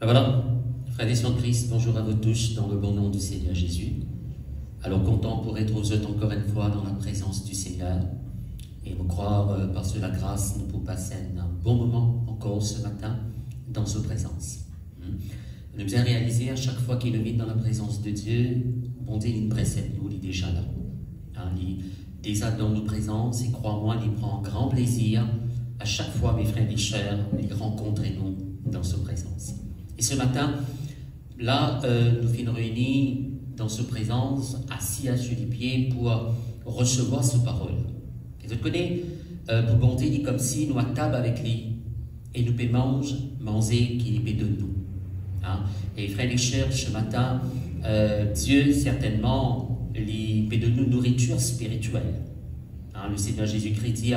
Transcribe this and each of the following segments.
Ben voilà, frères et sœurs de Christ, bonjour à vous tous dans le bon nom du Seigneur Jésus. Alors content pour être aux autres encore une fois dans la présence du Seigneur et me croire par la grâce nous pouvons passer un bon moment encore ce matin dans sa présence. Nous avons réalisé à chaque fois qu'il est dans la présence de Dieu, bon Dieu il précède nous, il est déjà là. Il est déjà dans nos présences et crois-moi, il prend grand plaisir à chaque fois mes frères et chers, il rencontre nous dans sa présence. Et ce matin, là, nous sommes réunis dans sa présence, assis à ses pieds pour recevoir sa parole. Et vous connaissez, pour bonté, il est comme si nous à table avec lui et nous pouvons manger qu'il peut de nous. Hein? Et frères et chers, ce matin, Dieu certainement il peut de nous nourriture spirituelle. Hein? Le Seigneur Jésus-Christ dit,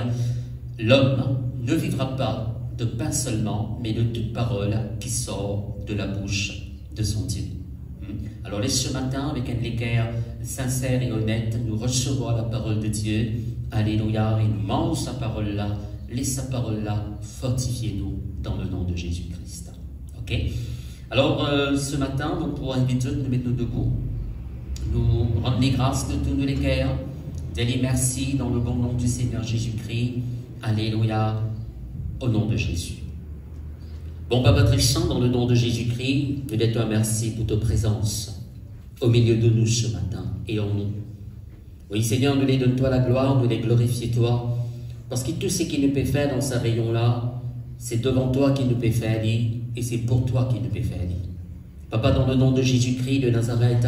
l'homme ne vivra pas de pain seulement, mais de toute parole qui sort de la bouche de son Dieu. Alors, ce matin, avec un équerre sincère et honnête, nous recevons la parole de Dieu. Alléluia, et nous mangeons sa parole-là. Laisse sa parole-là fortifier nous dans le nom de Jésus-Christ. Ok? Alors, ce matin, donc, pour inviter nous mettre nous debout, nous rendre les grâces de tous nos équerres, d'aller merci dans le bon nom du Seigneur Jésus-Christ. Alléluia, au nom de Jésus. Bon, Papa très saint, dans le nom de Jésus-Christ, nous te remercions pour ta présence au milieu de nous ce matin et en nous. Oui, Seigneur, nous les donne-toi la gloire, nous les glorifions-toi, parce que tout ce qu'il nous peut faire dans ce rayon-là, c'est devant toi qu'il nous peut faire et c'est pour toi qu'il nous peut faire. Papa, dans le nom de Jésus-Christ de Nazareth,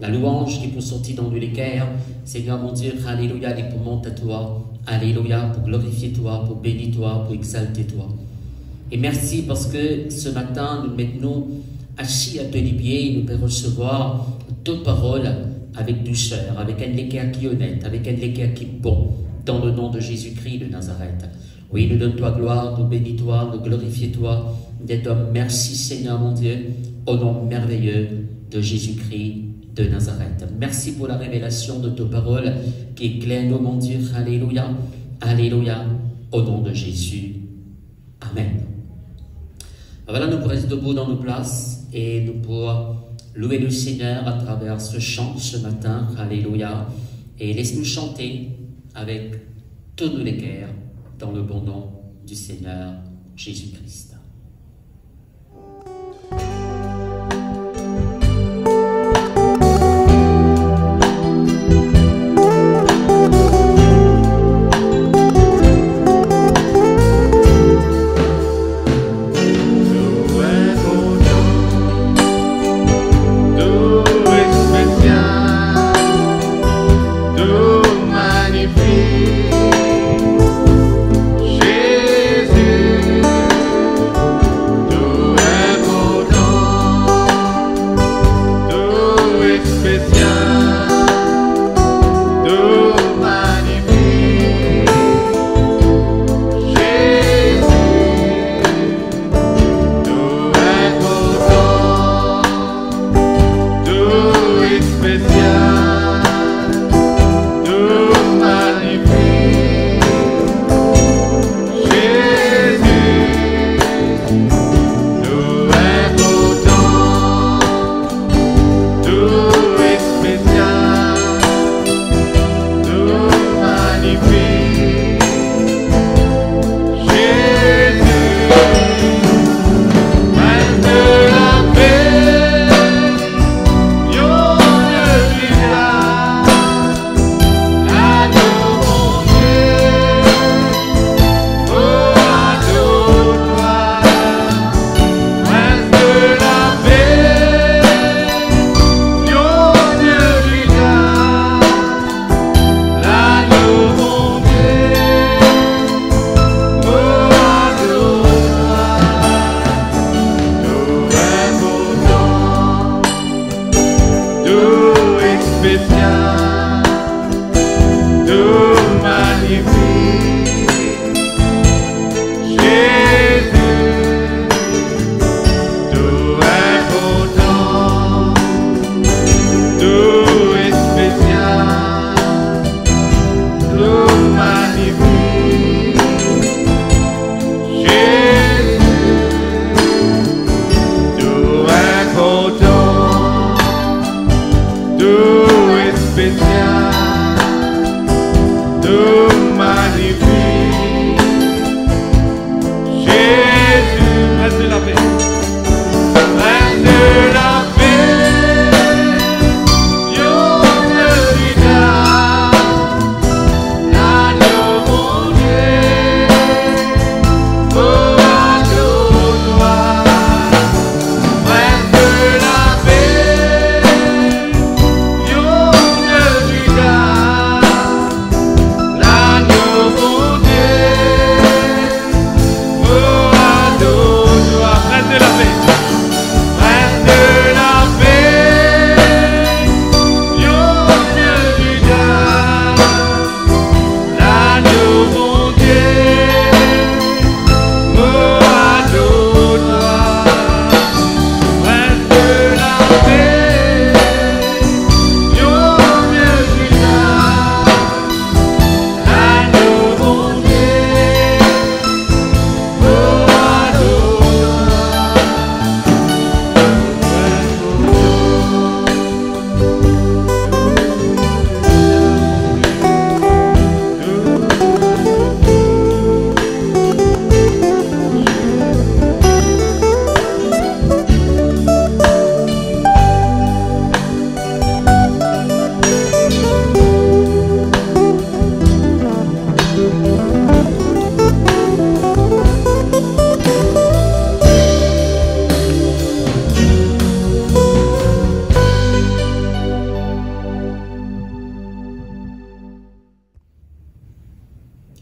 la louange qui peut sortir dans l'équerre, Seigneur mon Dieu, alléluia, et pour monter à toi, alléluia, pour glorifier toi, pour bénir toi, pour exalter toi. Et merci parce que ce matin, nous mettons assis à tes pieds et nous pouvons recevoir tes paroles avec douceur, avec un équerre qui est honnête, avec un équerre qui est bon, dans le nom de Jésus-Christ de Nazareth. Oui, nous donne-toi gloire, nous bénis toi, nous glorifions toi, d'être merci Seigneur mon Dieu, au nom merveilleux de Jésus-Christ de Nazareth. Merci pour la révélation de tes paroles qui éclairent nous, mon Dieu. Alléluia, alléluia, au nom de Jésus. Amen. Voilà, nous pourrons rester debout dans nos places et nous pourrons louer le Seigneur à travers ce chant ce matin. Alléluia. Et laisse-nous chanter avec tous nos équerres dans le bon nom du Seigneur Jésus-Christ. Jésus.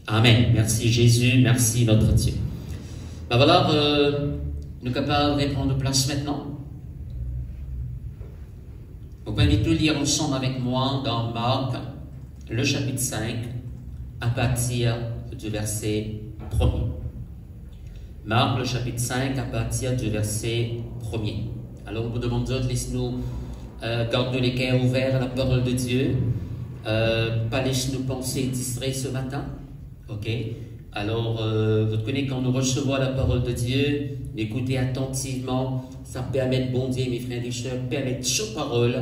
Amen. Merci Jésus, merci notre Dieu. Ben voilà, nous sommes capables de prendre place maintenant. Vous pouvez tout lire ensemble avec moi dans Marc, le chapitre 5, à partir du verset 1er. Marc, le chapitre 5, à partir du verset 1er. Alors, on vous demande de laissez-nous garder les cœurs ouverts à la parole de Dieu. Pas laisser-nous penser distraits ce matin. Ok? Alors, vous connaissez quand nous recevons la parole de Dieu, d'écouter attentivement, ça permet de bondir, mes frères et sœurs, permet cette parole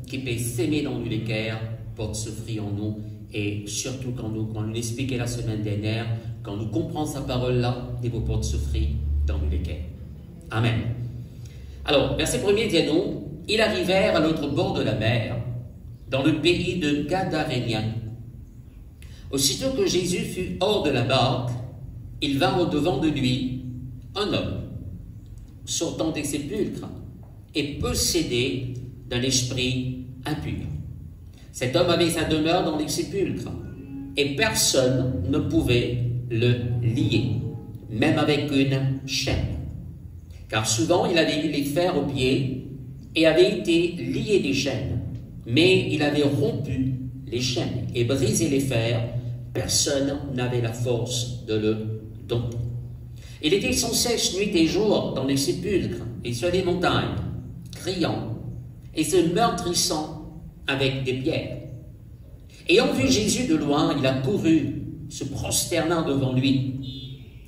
qui peut s'aimer dans nous les cœurs, porte ce fruit en nous, et surtout quand nous l'expliquait la semaine dernière, quand nous comprenons sa parole-là, il vous porte ce fruit dans nous les cœurs. Amen. Alors, verset 1er dit nous, ils arrivèrent à l'autre bord de la mer, dans le pays de Gadaréniens. Aussitôt que Jésus fut hors de la barque, il vint au-devant de lui un homme, sortant des sépulcres et possédé d'un esprit impur. Cet homme avait sa demeure dans les sépulcres, et personne ne pouvait le lier, même avec une chaîne. Car souvent il avait eu les fers aux pieds et avait été lié des chaînes, mais il avait rompu les chaînes et brisé les fers. Personne n'avait la force de le dompter. Il était sans cesse nuit et jour dans les sépulcres et sur les montagnes, criant et se meurtrissant avec des pierres. Ayant vu Jésus de loin, il a couru, se prosternant devant lui.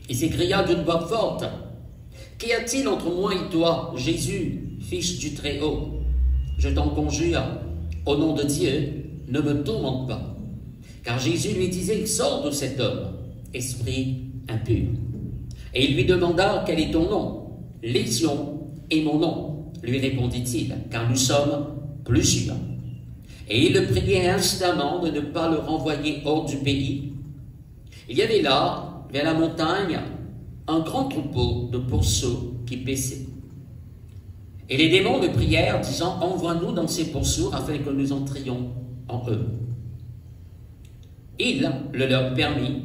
Il s'écria d'une voix forte, « Qu'y a-t-il entre moi et toi, Jésus, fils du Très-Haut? Je t'en conjure, au nom de Dieu, ne me tourmente pas. » Car Jésus lui disait, « Sors de cet homme, esprit impur. » Et il lui demanda, « Quel est ton nom? » « Légion est mon nom, lui répondit-il, car nous sommes plusieurs. Et il le priait instamment de ne pas le renvoyer hors du pays. Il y avait là, vers la montagne, un grand troupeau de pourceaux qui paissaient. Et les démons le prièrent, disant, « Envoie-nous dans ces pourceaux afin que nous entrions en eux. » Il le leur permit,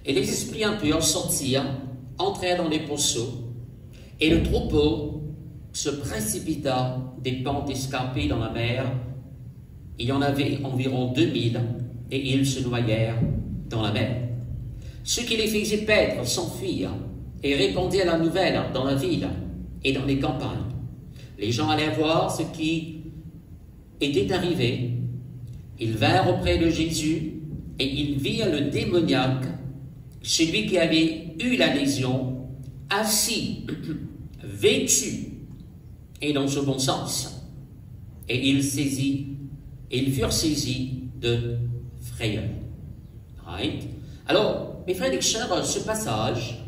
et les esprits impurs sortirent, entrèrent dans les pourceaux, et le troupeau se précipita des pentes escarpées dans la mer. Il y en avait environ 2000, et ils se noyèrent dans la mer. Ceux qui les faisaient paître s'enfuirent, et répandirent la nouvelle dans la ville et dans les campagnes. Les gens allèrent voir ce qui était arrivé. Ils vinrent auprès de Jésus, et ils virent le démoniaque, celui qui avait eu la légion, assis, vêtu, et dans ce bon sens. Et ils furent saisis de frayeur. Right? Alors, mes frères et sœurs, ce passage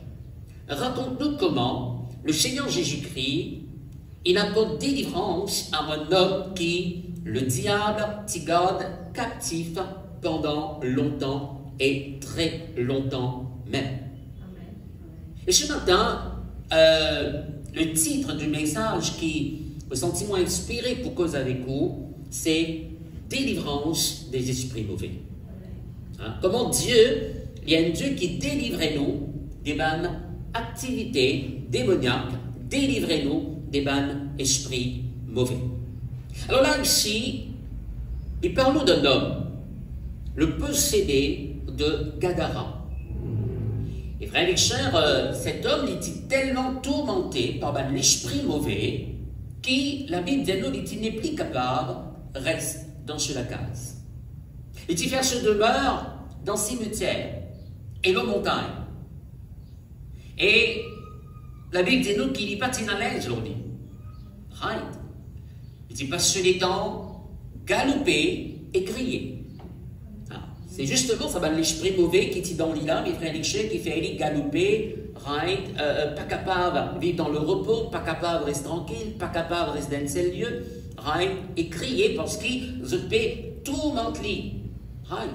raconte-nous comment le Seigneur Jésus-Christ, il apporte délivrance à un homme qui, le diable, t'y garde captif pendant longtemps et très longtemps même. Et ce matin, le titre du message qui me sentiment inspiré pour cause avec vous, c'est « Délivrance des esprits mauvais ». Hein? Comment Dieu, il y a un Dieu qui délivre-nous des bonnes activités démoniaques, délivrez-nous des bonnes esprits mauvais. Alors là, ici, il parle d'un homme, le possédé de Gadara. Et frères et sœurs, cet homme était tellement tourmenté par l'esprit mauvais qui, la Bible dit nous, il n'est plus capable, reste dans la case. Il dit faire se demeure dans cimetière et nos montagnes. Et la Bible dit nous qu'il n'est pas à l'aise aujourd'hui. Right. Il dit passer les temps, galoper et crier. C'est justement ça, l'esprit mauvais qui est dans l'île, mes frères et sœurs, qui fait aller galoper, right, pas capable de vivre dans le repos, pas capable de rester tranquille, pas capable de rester dans ce lieu, right, et crier parce qu'il se fait tourmenter. Right.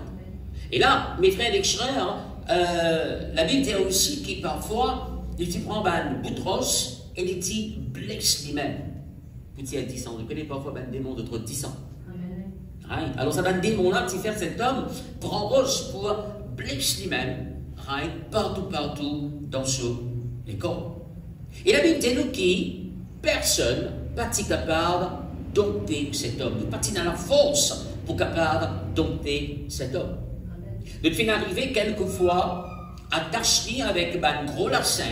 Et là, mes frères et sœurs, la Bible dit aussi qu'il parfois, il prend une boutros et il dit blesse lui-même. Vous dites à 10 ans, vous connaissez parfois un démon de trop 10 ans. Alors ça va un démon là qui fait cet homme prend roche pour blesser lui-même partout dans ce école. Et la Bible dit nous qui personne pas capable de dompter cet homme, pas dans la force pour capable de dompter cet homme. De fin arriver quelquefois attaché avec un gros larcin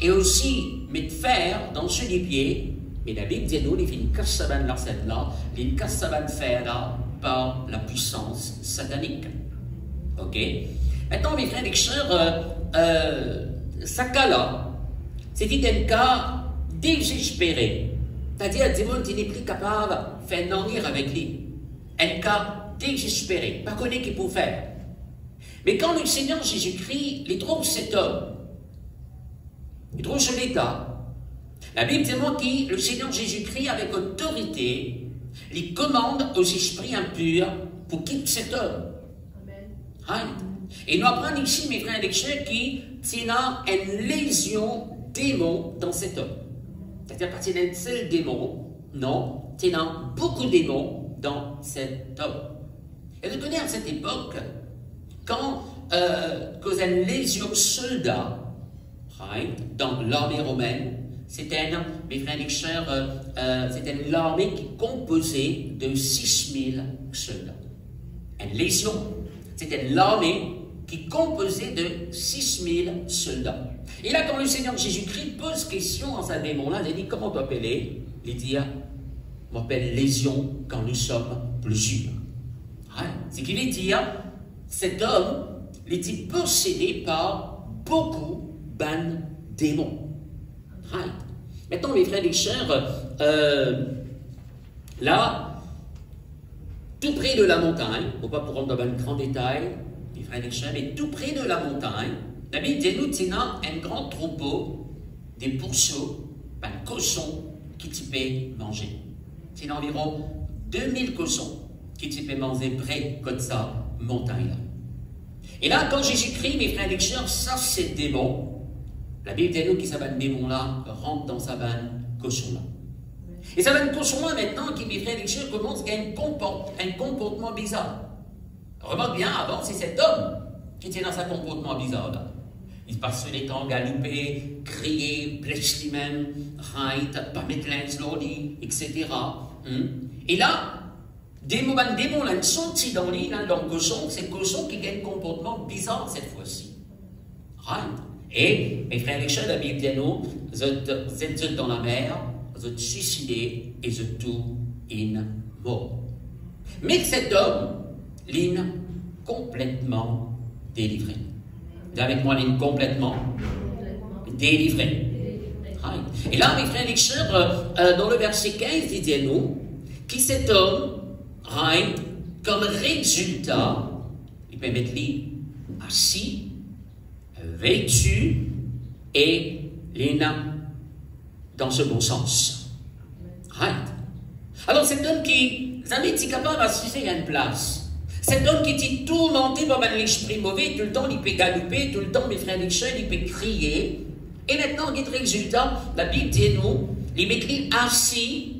et aussi mettre fer dans ce pieds. Mais la Bible dit nous, il fait une casse saban larcin là, il casse saban fer là par la puissance satanique. Ok? Maintenant, mes frères et sœurs, ça cas-là, c'est un cas désespéré. C'est-à-dire, un démon qui n'est plus capable de faire nordir avec lui. Un cas désespéré, pas connu qu'il peut faire. Mais quand le Seigneur Jésus-Christ, il trouve cet homme, il trouve son état, la Bible démontre que le Seigneur Jésus-Christ, avec autorité, il commande aux esprits impurs pour quitter cet homme. Amen. Et nous apprenons ici, mes frères et sœurs, qu'il y a une légion démon dans cet homme. C'est-à-dire pas qu'il y a un seul démon, non, il y a beaucoup de démons dans cet homme. Et vous connaissez à cette époque, quand une légion soldat dans l'armée romaine, c'était mes frères et sœurs, c'était une armée qui composait de 6000 soldats. Une légion, c'était une armée qui composait de 6000 soldats. Et là, quand le Seigneur Jésus-Christ pose question à ce démon-là, il dit, comment t'appeler? Il dit, on m'appelle légion quand nous sommes plusieurs. C'est qu'il veut dire, cet homme, il était possédé par beaucoup de démons. Maintenant, mes frères et sœurs, là, tout près de la montagne, on ne va pas pour rentrer dans un grand détail, mes frères et sœurs, mais tout près de la montagne, la Bible dit nous, il y a un grand troupeau des pourceaux, un cochon qui tu peux manger. C'est environ 2000 cochons qui tu peux manger près de sa montagne-là. Et là, quand Jésus-Christ, mes frères et sœurs, ça c'est démon. La Bible dit nous qui ça va démon-là rentre dans sa vanne cochon-là. Et ça vanne cochon-là maintenant qui, mes frères et sœurs, commence à un comportement bizarre. Remarque bien, avant, c'est cet homme qui était dans ce comportement bizarre-là. Il passait les temps à galoper, crier, blesser lui-même, pas mettre l'inslodi, etc. Et là, des moments là, sont dans l'île, dans le cochon, c'est le cochon qui a un comportement bizarre cette fois-ci. Et, mes frères et sœurs, la Bible dit nous, vous êtes dans la mer, vous êtes suicidés et vous êtes tout in mort. Mais cet homme, l'île complètement délivré. Vous avec moi, l'île complètement délivré. Et là, mes frères et sœurs, dans le verset 15, il dit nous, qui cet homme, comme résultat, il peut mettre lui assis, vêtu et l'ina dans ce bon sens. Alors cet homme qui jamais été capable d'assister à une place, cet homme qui était tourmenté par l'esprit mauvais, tout le temps il peut galoper, tout le temps mes frères et sœurs, il peut crier, et maintenant quel résultat, la Bible dit nous, il met lui assis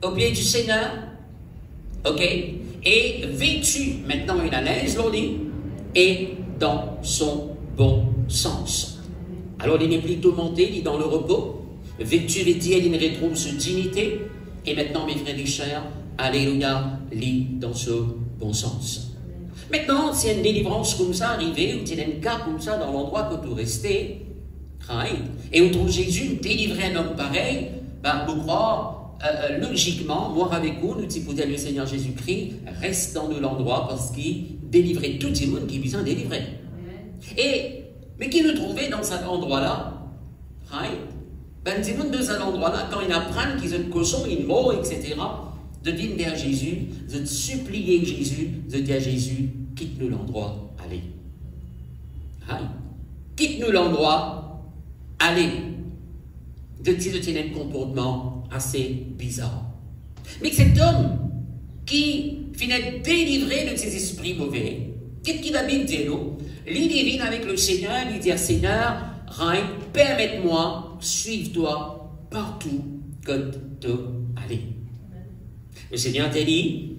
au pied du Seigneur, ok, et vêtu, maintenant il a l'aise, l'on dit, et dans son bon sens. Alors il n'est plus tourmenté, il est dans le repos, vêtu et dit, il retrouve sa dignité, et maintenant mes frères et sœurs, alléluia, lit dans ce bon sens. Maintenant, c'est une délivrance comme ça arrivée, ou c'est un cas comme ça dans l'endroit que tu restais, et où trouve Jésus délivrer un homme pareil, vous croire, logiquement, moi avec vous, nous disons le Seigneur Jésus-Christ, reste dans l'endroit parce qu'il délivrait tout le monde qui besoin de délivrer. Mais qui nous trouvait dans cet endroit-là, ben, dis-moi de cet endroit-là, quand ils apprennent qu'ils ont cochon, ils meurent, etc., de dire vers Jésus, de supplier Jésus, de dire à Jésus, quitte-nous l'endroit, allez. Quitte-nous l'endroit, allez. De dire un comportement assez bizarre. Mais cet homme qui finit délivré de ses esprits mauvais, qu'est-ce qu'il va bien dire nous? Il divine avec le Seigneur, il dit Seigneur, permette-moi, suive-toi partout que tu aller. Le Seigneur t'a dit,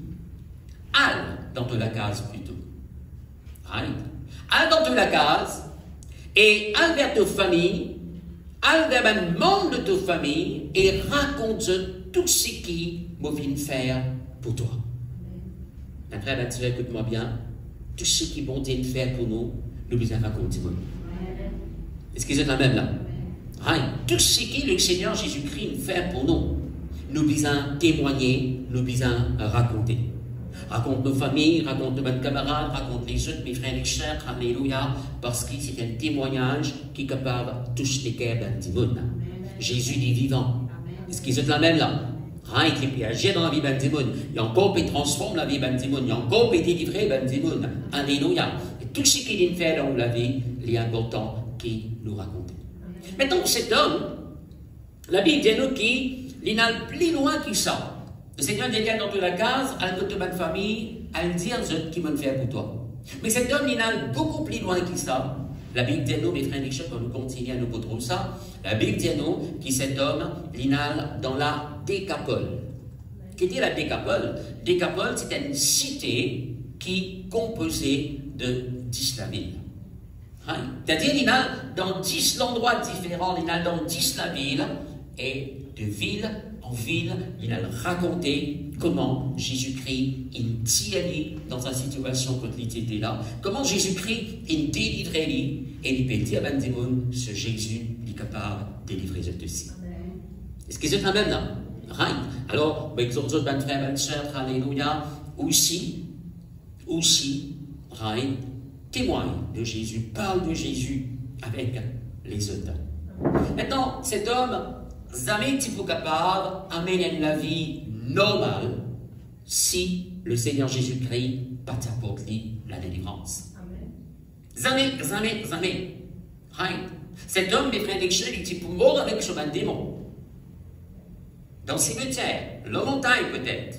allez dans la case plutôt. al dans la case, et al vers ta famille, al vers un membre de ta famille, et raconte tout ce qui m'a vient faire pour toi. Mon frère, tu écoute-moi bien, tout ce qui bon Dieu faire pour nous, nous besoin raconter. Est-ce que c'est la même là? Tout ce qui le Seigneur Jésus-Christ fait pour nous, nous besoin témoigner, nous besoin raconter. Raconte nos familles, raconte nos bonnes camarades, raconte les autres, mes frères et sœurs, alléluia, parce que c'est un témoignage qui est capable de toucher les cœurs d'un monde. Jésus est vivant. Est-ce que c'est la même là? Il peut agir dans la vie d'un monde. Il a encore pu transformer la vie d'un monde. Il a encore pu délivrer d'un monde. Alléluia. Et tout ce qu'il fait dans la vie, il est important qu'il nous raconte. Maintenant, cet homme, la Bible dit nous qu'il a plus loin qu'il ça. Le Seigneur dit dans toute la case, à notre bonne famille, à le dire ce qu'il m'a fait pour toi. Mais cet homme, il a beaucoup plus loin qu'il ça. La Bible dit nous, mes frères et sœurs, quand nous continuons à nous contrôler ça, la Bible dit nous que cet homme, il est dans la Décapole. Qu'est-ce que la Décapole? Décapole, c'est une cité qui est composée de 10 villes. C'est-à-dire, il a dans 10 endroits différents, il a dans 10 la ville, et de ville en ville, il a raconté comment Jésus-Christ, il tient dans sa situation quand il était là, comment Jésus-Christ, il délivrait lui, et il peut dire à Bandimoun, ce Jésus, il est capable de délivrer ce aussi. Est-ce que c'est la même là? Alors, exhorte ben frère, ben sœur, alléluia, aussi, témoigne de Jésus, parle de Jésus avec les autres. Maintenant, cet homme, jamais tu peux capable d'amener la vie normale si le Seigneur Jésus-Christ pas t'apporte la délivrance. Jamais. Cet homme, mes frères et sœurs, il était mort avec ce démon. Dans le cimetière, la montagne peut-être.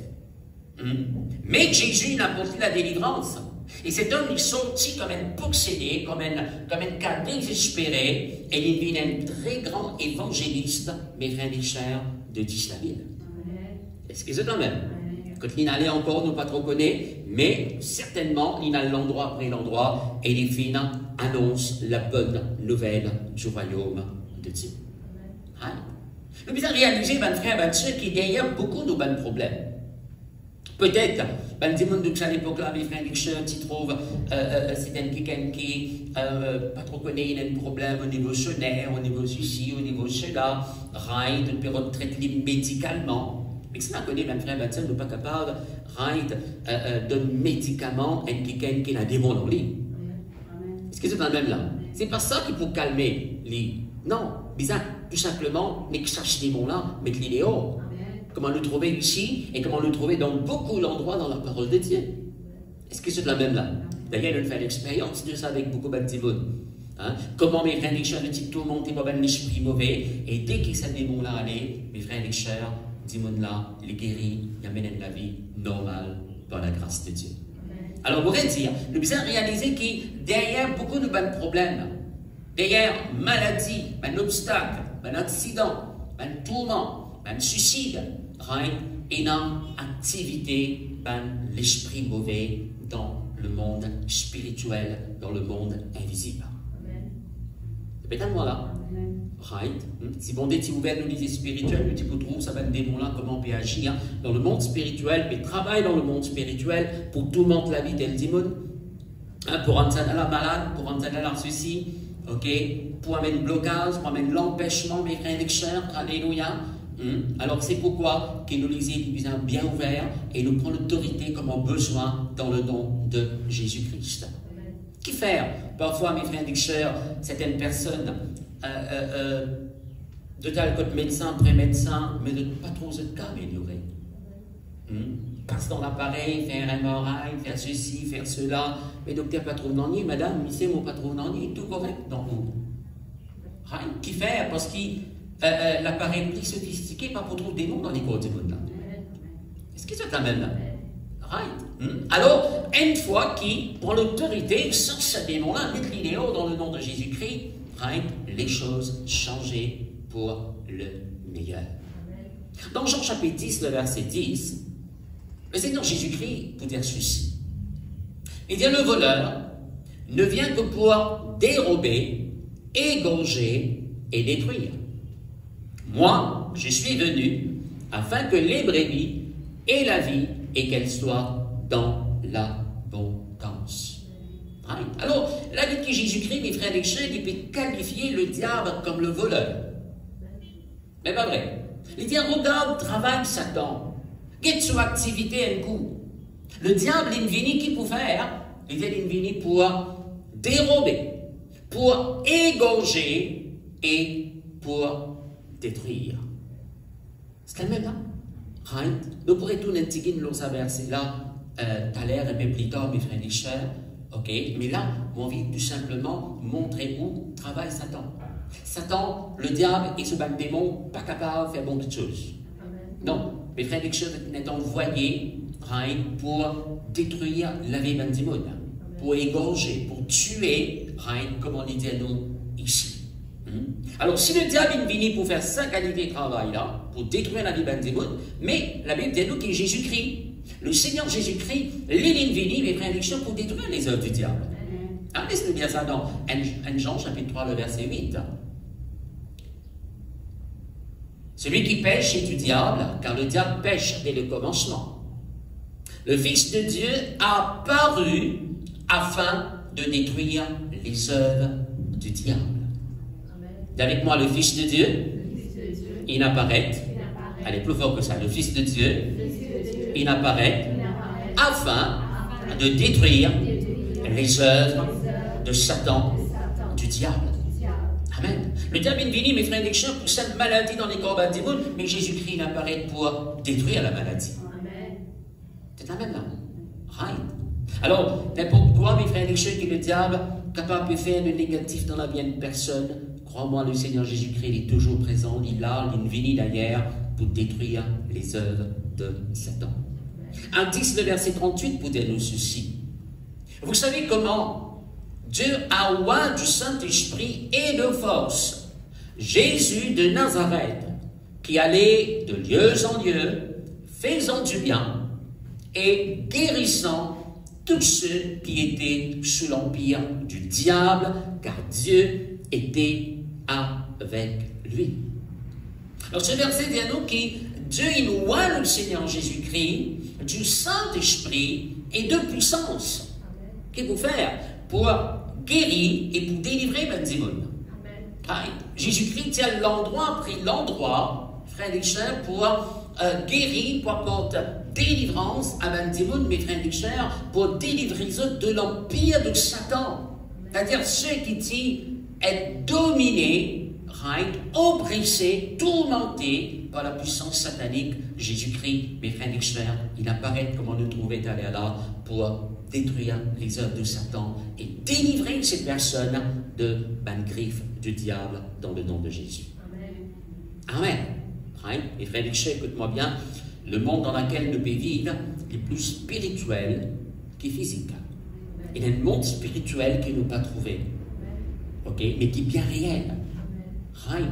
Mais Jésus n'a apporté la délivrance. Et cet homme est sorti comme un possédé, comme un cas désespéré, et il devient un très grand évangéliste, mes frères et sœurs, de 10 la ville. Est-ce que c'est quand même? Quand il n'allait encore, nous pas trop connaître, mais certainement, il a l'endroit après l'endroit, et les filles annoncent la bonne nouvelle du royaume de Dieu. Nous devons réaliser, mes frères, mes sœurs, qu'il y a beaucoup de bons problèmes. Peut-être, ben, dis-moi à l'époque-là, mes frères et sœurs, tu trouves, c'est quelqu'un qui pas trop connaît, il a un problème au niveau sonnaire, au niveau ceci, au niveau cela, il peut être traité médicalement. Mais si on connaît, mes frères et sœurs, nous ne sommes pas capables de médicaments à quelqu'un qui a des démons dans lui. Est-ce que c'est le même là? C'est pas ça qui peut calmer lui. Non, bizarre, tout simplement, mais que cherche des démons là, mais qu'il est haut. Comment le trouver ici et comment le trouver dans beaucoup d'endroits dans la parole de Dieu. Est-ce que c'est la même là? D'ailleurs, on fait l'expérience de ça avec beaucoup de démons. Comment mes frères et sœurs, tout le monde est pas un esprit mauvais, et dès que ces démons-là allaient, mes frères et sœurs, démons-là, les guéris, ils amènent la vie normale par la grâce de Dieu. Alors, vous pourrez dire, nous devons réaliser que derrière beaucoup de bons problèmes, derrière maladie, un obstacle, un accident, un tourment, un suicide, et une activité, l'esprit mauvais dans le monde spirituel, dans le monde invisible. Peut-être là. Si bon Dieu ouvert nous les spirituels, nous trouve ça va être démon là, comment on peut agir dans le monde spirituel, mais travaille dans le monde spirituel pour tout le monde la vie tel démon, pour entraîner la malade, pour entraîner la ceci, ok, pour amener le blocage, pour amener l'empêchement, mes frères et sœurs, alléluia. Alors c'est pourquoi que nous lisons les visages bien ouverts et nous prenons l'autorité comme on a besoin dans le nom de Jésus-Christ. Qui faire? Parfois, mes frères et sœurs, certaines personnes, de tel côté médecin, pré-médecin, mais de pas trop de cas améliorés. Passe dans l'appareil, faire un MRI, faire ceci, faire cela. Mais docteur pas trop d'ennui, madame, c'est mon pas trop d'ennui, tout correct dans vous. Qui faire? Parce que l'appareil plus sophistiqué, pas pour trouver des noms dans les codes du monde. Est-ce que c'est la même là? Alors, une fois qu'il prend l'autorité sur ce démon-là, mettre l'idéal dans le nom de Jésus-Christ, les choses changeaient pour le meilleur. Dans Jean chapitre 10, le verset 10, le Seigneur Jésus-Christ peut dire ceci. Il dit, le voleur ne vient que pour dérober, égorger et détruire. Moi, je suis venu afin que les brebis aient la vie et qu'elles soient dans l'abondance. Right. Alors, la vie de Jésus-Christ, mes frères et sœurs, il peut qualifier le diable comme le voleur. Mais pas vrai. Il dit, regarde, travaille Satan. Get son activité un coup. Le diable, il vient qui pour faire? Il vient pour dérober, pour égorger et pour détruire. C'est le même là. Right? Nous pourrions tout intégrer dans ce verset-là tout à l'heure, un peu plus tard, mes frères et sœurs. Ok? Mais là, on vient tout simplement montrer où travaille Satan. Satan, le diable et ce bas démon, pas capable de faire beaucoup de choses. Non, mes frères et sœurs sont envoyés right, pour détruire la vie du monde, pour égorger, pour tuer, right, comme on dit à nous ici. Alors, si le diable vient pour faire sa qualité de travail là, pour détruire la vie du monde, mais la Bible dit à nous qu'il est Jésus-Christ. Le Seigneur Jésus-Christ, il est venu, mes frères et sœurs, pour détruire les œuvres du diable. Laissez-nous bien ça dans 1 Jean, chapitre 3, le verset 8. Celui qui pêche est du diable, car le diable pêche dès le commencement. Le Fils de Dieu a paru afin de détruire les œuvres du diable. Avec moi, le Fils de Dieu, il apparaît. Allez, plus fort que ça. Le Fils de Dieu, il apparaît afin de détruire les œuvres de Satan, du diable. Amen. Le diable est venu, mes frères et sœurs, pour cette maladie dans les corps du monde, mais Jésus-Christ il apparaît pour détruire la maladie. C'est la même là. Right. Alors, n'importe quoi, mes frères et sœurs, que le diable capable de faire de négatif dans la vie d'une personne, crois-moi, le Seigneur Jésus-Christ est toujours présent, il est là, il est venu d'ailleurs pour détruire les œuvres de Satan. Un 10, le verset 38, pour dire nous ceci. Vous savez comment Dieu a oint du Saint-Esprit et de force Jésus de Nazareth, qui allait de lieu en lieu, faisant du bien et guérissant tous ceux qui étaient sous l'empire du diable, car Dieu était avec lui. Alors ce verset dit à nous que Dieu il oint le Seigneur Jésus-Christ du Saint-Esprit et de puissance. Qu'est-ce qu'il faut faire pour guérir et pour délivrer le démon? Jésus-Christ tient l'endroit, pris l'endroit, frères et sœurs, pour guérir, pour apporter délivrance à un démon, mes frères et sœurs, pour délivrer de l'empire de Satan. C'est-à-dire ceux qui sont dominés, oppressés, tourmentés par la puissance satanique. Jésus-Christ, mes frères et sœurs, il apparaît comme on le trouvait à là pour détruire les œuvres de Satan et délivrer ces personnes de la griffe du diable dans le nom de Jésus. Amen. Amen. Mes frères et sœurs, écoute-moi bien, le monde dans lequel nous vivons est plus spirituel que physique. Il y a un monde spirituel qui nous pas trouvé, okay? Mais qui est bien réel. Right.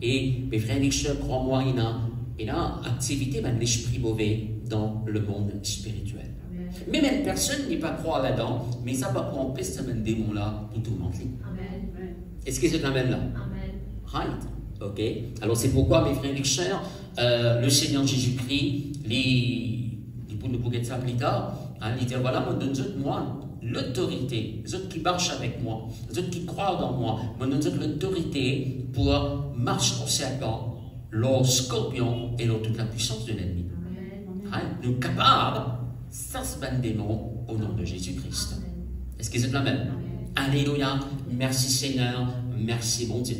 Et mes frères et sœurs, crois-moi, il y a une activité de l'esprit mauvais dans le monde spirituel. Même une personne n'est pas croire là-dedans, mais ça va pas empêcher ce démon-là pour tout le monde. Est-ce que c'est la même là? Right. Ok. Alors c'est pourquoi, mes frères et sœurs, le Seigneur Jésus-Christ, pour nous dire ça plus tard, il dit voilà, moi, l'autorité, les autres qui marchent avec moi, les autres qui croient dans moi, me donne l'autorité pour marcher au serpent, le scorpion et toute la puissance de l'ennemi. Nous sommes capables, ça se bat démon au nom de Jésus-Christ. Est-ce que c'est la même? Alléluia, merci Seigneur, merci mon Dieu.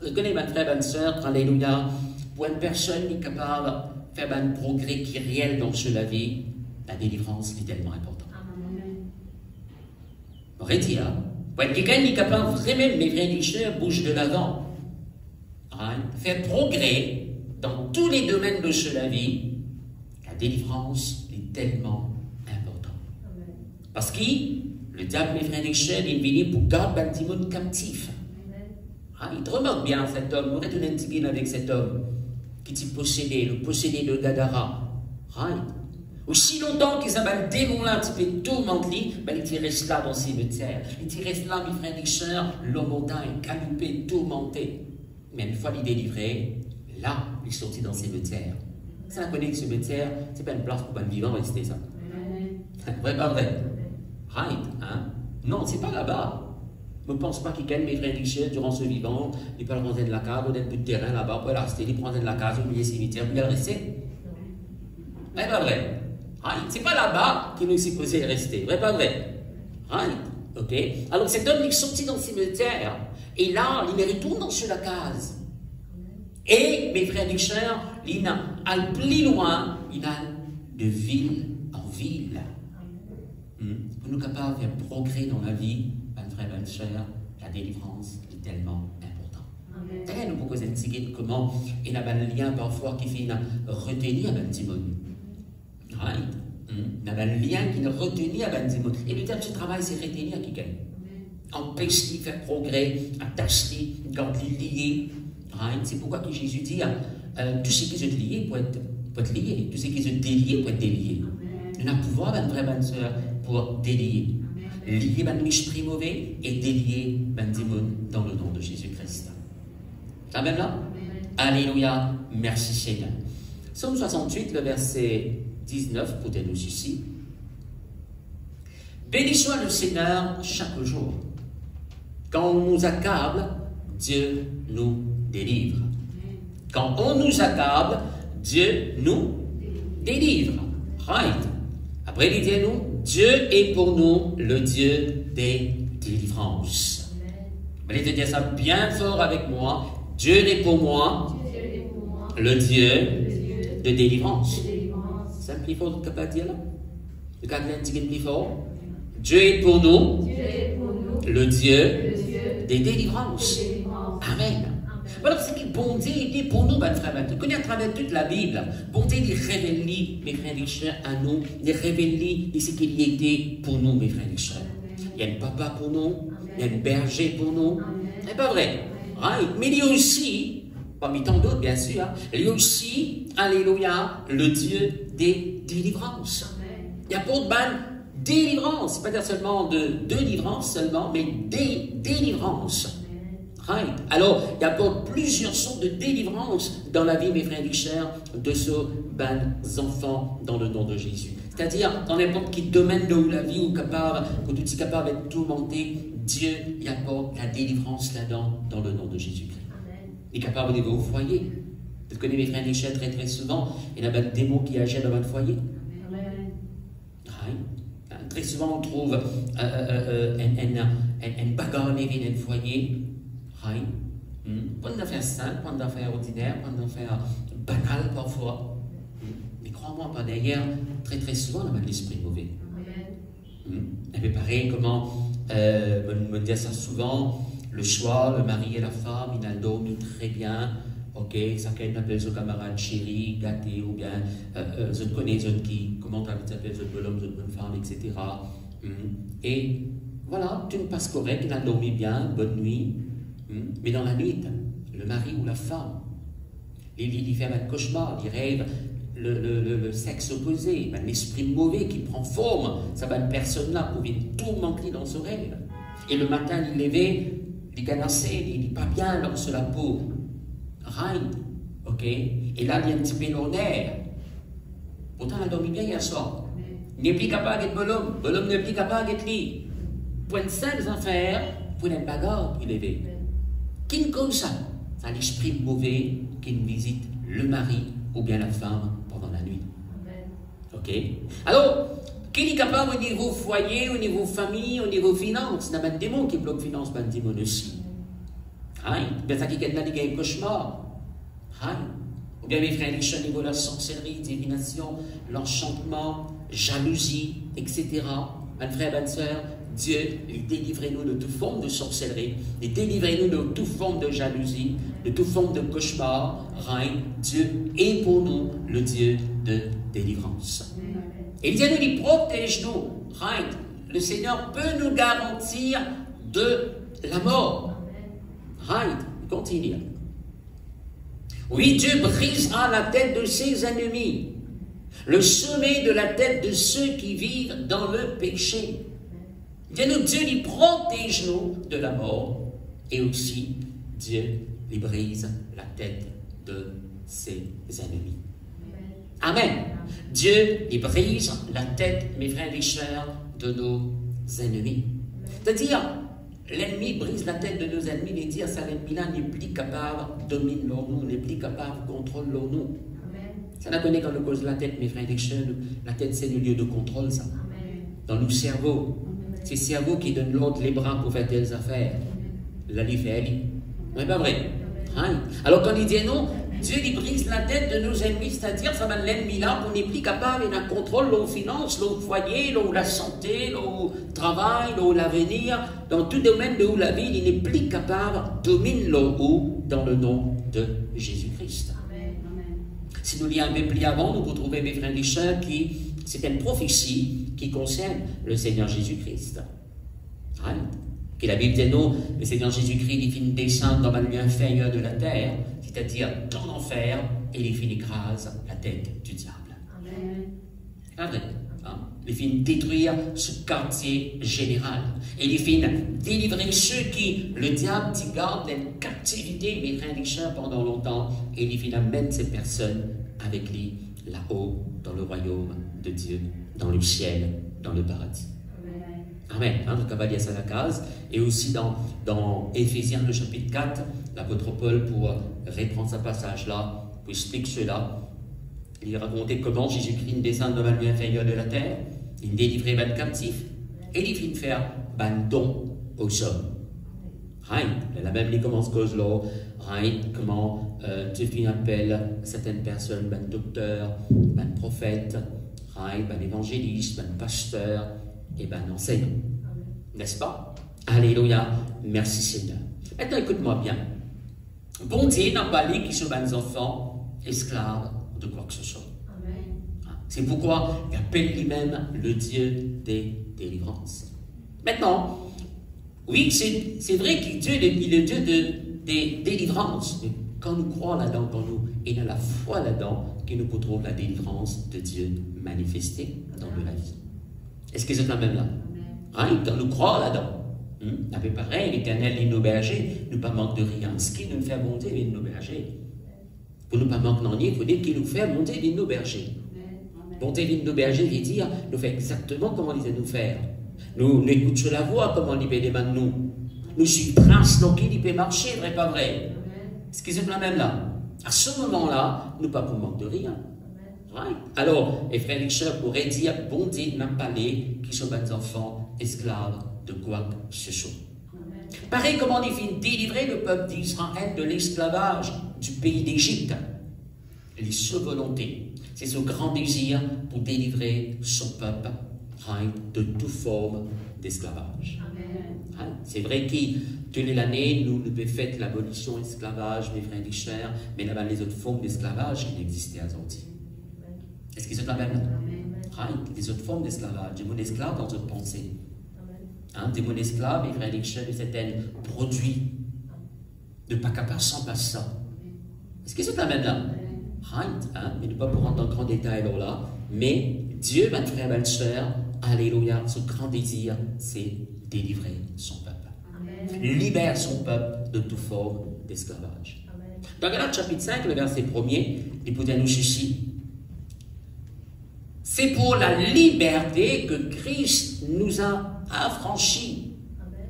Vous connaissez, ma frère, ma soeur, alléluia, pour une personne qui est capable de faire un progrès qui est réel dans la vie, la délivrance est tellement importante. On aurait dit, pour être quelqu'un qui est capable vraiment, mes frères et sœurs, bouge de l'avant, faire progrès dans tous les domaines de la vie, la délivrance est tellement importante. Parce que le diable, mes frères et sœurs, il est venu pour garder un petit monde captif. Il te remarque bien cet homme, nous restons intimés avec cet homme qui t'y possédé, le possédé de Gadara. Aussi longtemps que ça va le démon là, un petit peu tourmenté, ben, il reste là dans ses terres. Il reste là, mes frères et sœurs, l'homme montagne, caloupé, tourmenté. Mais une fois il est délivré, là, il est sorti dans ses terres. Ça la connaît que ce terre, c'est pas une place pour un vivant rester ça. Vrai, pas vrai? Right, hein? Non, c'est pas là-bas. Ne pense pas qu'il gagne mes frères et sœurs durant ce vivant, il peut rentrer de la case, ou d'un peu de terrain là-bas, pour rester, il prend de la case, oublier ses cimetières, puis il va rester. Vrai, pas vrai? Right. C'est pas là-bas qu'il nous est supposé rester. Vrai, pas vrai? Right. Ok? Alors cet homme est sorti dans le cimetière. Et là, il retourne dans la case. Et, mes frères et sœurs, il a plus loin, il a de ville en ville. Pour nous capables de faire progrès dans la vie, mes frères et sœurs, la délivrance est tellement importante. D'ailleurs, nous pouvons expliquer comment il y a un lien parfois qui fait retenir un petit mot. Right. Il y a un lien qui nous retenir à un petit mot. Et le terme de travail, c'est retenir qui gagne. Empêcher de faire progrès, attacher, quand il est lié. Right. C'est pourquoi que Jésus dit tout ce qui est lié pour être lié, tout ce qui est délié pour être délié. On a pouvoir, ben frère, ben sœur, pour délier. Lier ben l'esprit mauvais et délier ben démon dans le nom de Jésus-Christ. Ça même là? Alléluia, merci Seigneur. Psaume 68, le verset 19, pour nous ici. Béni soit le Seigneur chaque jour. Quand on nous accable, Dieu nous délivre. Quand on nous accable, Dieu nous délivre. Right. Après, il dit à nous, Dieu est pour nous le Dieu des délivrances. Vous allez te dire ça bien fort avec moi. Dieu est pour moi le Dieu de délivrance. C'est un plus fort que tu dire là? Le gardien dit plus fort. Dieu est pour nous le Dieu des délivrances. Amen. Voilà, c'est que bonté est pour nous, mes frères. Tu connais à travers toute la Bible. Bonté est révélée, mes frères et sœurs, à nous. Il est révélé de ce qu'il y était pour nous, mes frères et sœurs. Il y a un papa pour nous. Il y a un berger pour nous. C'est pas vrai. Right. Mais il y a aussi, parmi tant d'autres, bien sûr, il y a aussi, alléluia, le Dieu des délivrances. Il y a pour de délivrance. Pas dire seulement de délivrance seulement, mais des délivrances. Right. Alors, il y a plusieurs sortes de délivrance dans la vie, mes frères et sœurs, de ceux enfants dans le nom de Jésus. C'est-à-dire, dans n'importe quel domaine de la vie où tu es capable d'être tourmenté, Dieu y apporte la délivrance là-dedans, dans le nom de Jésus-Christ. Il est capable de vous foyer. Vous connaissez mes frères et sœurs très très souvent, il y a des démons qui agissent dans votre foyer. Right. Très souvent, on trouve une bagarre dans le foyer. Pas d'affaires simples, pas d'affaires ordinaires, pas d'affaires banales parfois. Mais crois-moi, pas d'ailleurs, très très souvent, on a l'esprit mauvais. Et puis pareil, comment me dire ça souvent, le soir, le mari et la femme, ils ont dormi très bien. Ok, chacun appelle son camarade chéri, gâté, ou bien je te connais, je qui, comment tu appelles ce bon homme, cette bonne femme, etc. Et voilà, tu ne passes correct, ils ont dormi bien, bonne nuit. Mais dans la nuit, le mari ou la femme, il fait un cauchemar, il rêve le sexe opposé, l'esprit mauvais qui prend forme, ça va une personne là pour venir tourmenter dans son rêve. Et le matin, il levé, il ganassé, il n'est pas bien dans la peau. Right, ok? Et là, il y a un petit peu l'honneur. Pourtant, il a dormi bien hier soir. Il n'est plus capable d'être bonhomme, bonhomme n'est plus capable d'être libre. Pour une seule affaire, pour une bagarre, il est levé. Qui ne cause ça? C'est l'esprit mauvais qui visite le mari ou bien la femme pendant la nuit. Ok? Alors, qui est capable au niveau foyer, au niveau famille, au niveau finance? Il y a un démon qui bloque finance, un démon aussi. Bien ça qui est un cauchemar. Ou bien mes frères, les chats au niveau de la sorcellerie, divination, l'enchantement, jalousie, etc. Mes frères, mes sœurs, Dieu, il délivrez-nous de toute forme de sorcellerie, il délivrez-nous de toute forme de jalousie, de toute forme de cauchemar. Dieu est pour nous le Dieu de délivrance. Et il dit à nous, il protège-nous. Le Seigneur peut nous garantir de la mort. Continue. Oui, Dieu brisera la tête de ses ennemis. le sommet de la tête de ceux qui vivent dans le péché. Bien, Dieu lui protège-nous de la mort, et aussi Dieu lui brise la tête de ses ennemis. Amen. Dieu lui brise la tête, mes frères et sœurs, de nos ennemis. C'est-à-dire, l'ennemi brise la tête de nos ennemis, mais dire ça, l'ennemi-là n'est plus capable de dominer nous, n'est plus capable de contrôler nous. Ça n'a connu quand on cause la tête, mes frères et sœurs, la tête c'est le lieu de contrôle, ça. Dans nos cerveaux. C'est le cerveau qui donne l'autre les bras pour faire telles affaires. La lui fait aller. C'est pas vrai. Hein? Alors quand il dit non, Dieu lui brise la tête de nos ennemis, c'est-à-dire ça va l'ennemi là qu'on n'est plus capable, il a contrôle nos finances, nos foyers, la santé, le travail, l'avenir, dans tout domaine de la vie, il n'est plus capable, domine le haut dans le nom de Jésus-Christ. Si nous lisons un peu plus avant, nous retrouvons mes frères et sœurs qui, c'est une prophétie qui concerne le Seigneur Jésus-Christ. Hein? Que la Bible dit non, le Seigneur Jésus-Christ, il finit descendre dans le lieu inférieur de la terre, c'est-à-dire dans l'enfer, et il finit écrase la tête du diable. Amen. C'est vrai. Hein? Il finit détruire ce quartier général. Et il finit délivrer ceux qui, le diable, qui garde en captivité, mes frères et sœurs, pendant longtemps, et il finit mettre ces personnes avec lui là-haut, dans le royaume de Dieu, dans le ciel, dans le paradis. Amen. Hein, donc, on va lire ça à la case. Et aussi dans Éphésiens, le chapitre 4, l'apôtre Paul, pour reprendre ce passage-là, pour expliquer cela, il racontait comment Jésus-Christ descend dans le lieu inférieur de la terre, il délivrait les captifs, et il finit faire un don aux hommes. Hein, la même il commence cause là, hein, comment Dieu appelle certaines personnes, un docteur, un prophète, hein, un évangéliste, un pasteur, et un enseignant. N'est-ce pas? Alléluia. Merci Seigneur. Maintenant, écoute-moi bien. Bon Dieu n'a pas dit qu'ils sont des enfants esclaves de quoi que ce soit. C'est pourquoi il appelle lui-même le Dieu des délivrances. Maintenant, oui, c'est vrai que Dieu est le Dieu des délivrances. Mais quand nous croyons là-dedans, quand nous ayons la foi là-dedans, que nous pouvons trouver la délivrance de Dieu manifestée dans la vie. Est-ce que c'est la même là? Hein, quand nous croyons là-dedans. Un peu pareil, l'Éternel est nos bergers, nous ne pas manquer de rien. Ce qui nous fait monter, il est nos bergers. Pour ne pas manquer d'en il faut dire qu'il nous fait monter, il est nos bergers. Monter, il est nos bergers, il dit, nous fait exactement comment il nous faire. Nous écoutons la voix, comment il peut demander nous. Nous suivons prince, donc il peut marcher, vrai, pas vrai? Est-ce que c'est la même là? À ce moment-là, nous ne pas pour manquer de rien. Right? Alors, les frères et sœurs pourraient dire, bon Dieu n'a pas les qui sont des enfants esclaves de quoi que ce soit. Pareil, comment il finit délivrer le peuple d'Israël de l'esclavage du pays d'Égypte. Les seules volontés, c'est ce grand désir pour délivrer son peuple de toute forme d'esclavage. C'est vrai que toute l'année, nous faisons l'abolition de l'esclavage, mes frères et sœurs, mais là-bas, les autres formes d'esclavage qui existaient à Zanti. Est-ce qu'ils sont la même? Des autres formes d'esclavage, des mots d'esclaves dans notre pensée. Des mots d'esclaves, mes frères et sœurs, c'est un produit de pas capable sans passer ça. Est-ce qu'ils sont la même là? Mais ne pas pour rentrer dans grand détail là, mais Dieu, ma frère, ma sœur, alléluia, ce grand désir, c'est délivrer son peuple. Amen. Libère son peuple de toute forme d'esclavage. Dans Galates chapitre 5, le verset 1er, il peut dire nous ceci. C'est pour la liberté que Christ nous a affranchis.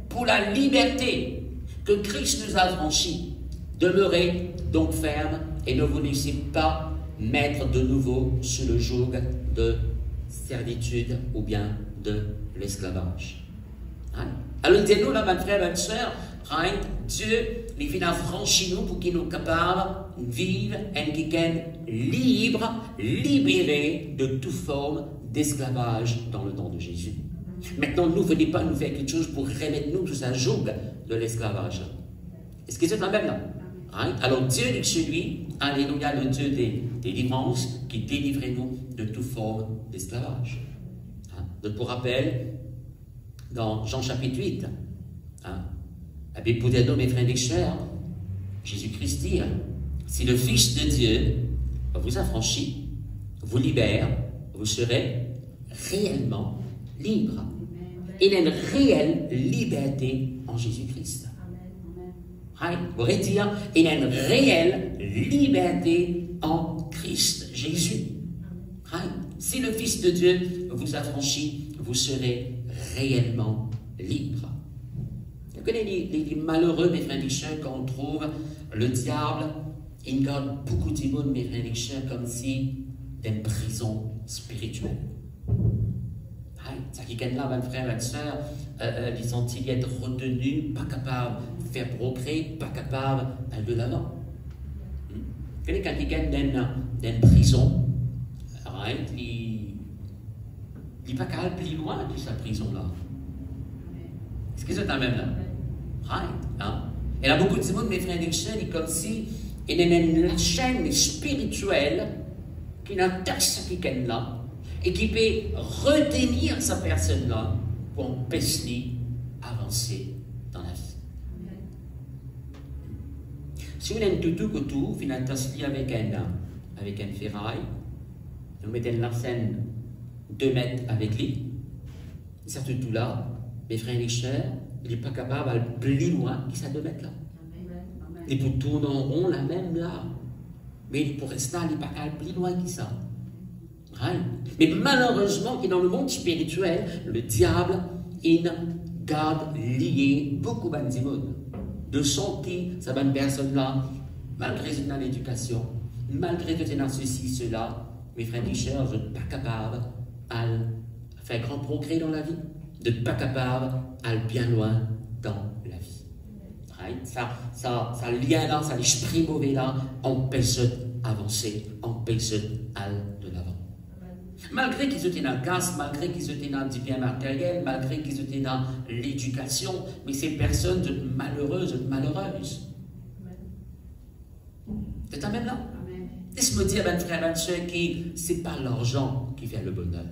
Pour la liberté que Christ nous a affranchis. Demeurez donc ferme et ne vous laissez pas mettre de nouveau sous le joug de servitude ou bien de l'esclavage. Alors, dis-nous là, ma frère, ma soeur, Dieu, il vient affranchir nous pour qu'il nous capable de vivre un week-end libre, libéré de toute forme d'esclavage dans le nom de Jésus. Maintenant, nous ne venez pas nous faire quelque chose pour remettre nous sous un joug de l'esclavage. Est-ce que c'est la même là? Alors Dieu est celui, alléluia, le Dieu des délivrances, qui délivrait nous de toute forme d'esclavage. Donc pour rappel, dans Jean chapitre 8, la Bible peut dire, mes frères et sœurs, Jésus-Christ dit, si le Fils de Dieu vous affranchit, vous libère, vous serez réellement libre. Il y a une réelle liberté en Jésus-Christ. Right? Vous pourrez dire, il y a une réelle liberté en Christ Jésus. Right? Si le Fils de Dieu vous affranchit, vous serez réellement libre. Vous connaissez les malheureux, mes frères et sœurs, quand on trouve le diable, il garde beaucoup de monde, mes frères et sœurs, comme si d'une prison spirituelle. C'est-à-dire qu'il y a là, mes frères et sœurs, ils sont-ils être retenus, pas capables de faire progrès, pas capables d'aller de l'avant. Vous connaissez quand il y a d'une prison, il n'est pas capable plus loin de sa prison-là. Est-ce que c'est la même là? Il y a beaucoup de monde, mes frères et sœurs, comme si il y a une chaîne spirituelle qui n'attache à quelqu'un-là et qui peut retenir sa personne-là pour empêcher d'avancer dans la vie. Si vous avez un toutou que tout, vous attaché avec un ferraille, vous mettez une larcène 2 mètres avec lui, ce toutou-là, mes frères et sœurs, il n'est pas capable d'aller plus loin que ça 2 mètres là. Il peut tourner en rond la même là. Mais pour rester, il n'est pas capable plus loin que ça. Right? Mais malheureusement, dans le monde spirituel, le diable, il garde lié beaucoup de monde. De sentir cette bonne personne-là, malgré son éducation, malgré que tu as ceci, cela, mes frères et sœurs, je ne suis pas capable de faire grand progrès dans la vie, de ne pas capable d'aller bien loin dans la vie. Right? Ça lien-là, ça l'esprit mauvais là, empêche d'avancer, empêche d'aller de l'avant. Malgré qu'ils étaient dans le casse, malgré qu'ils étaient dans du bien matériel, malgré qu'ils étaient dans l'éducation, mais ces personnes sont malheureuses, malheureuses. C'est quand même là. Laisse-moi dire, ben frère, ben soeur, que ce n'est pas l'argent qui fait le bonheur.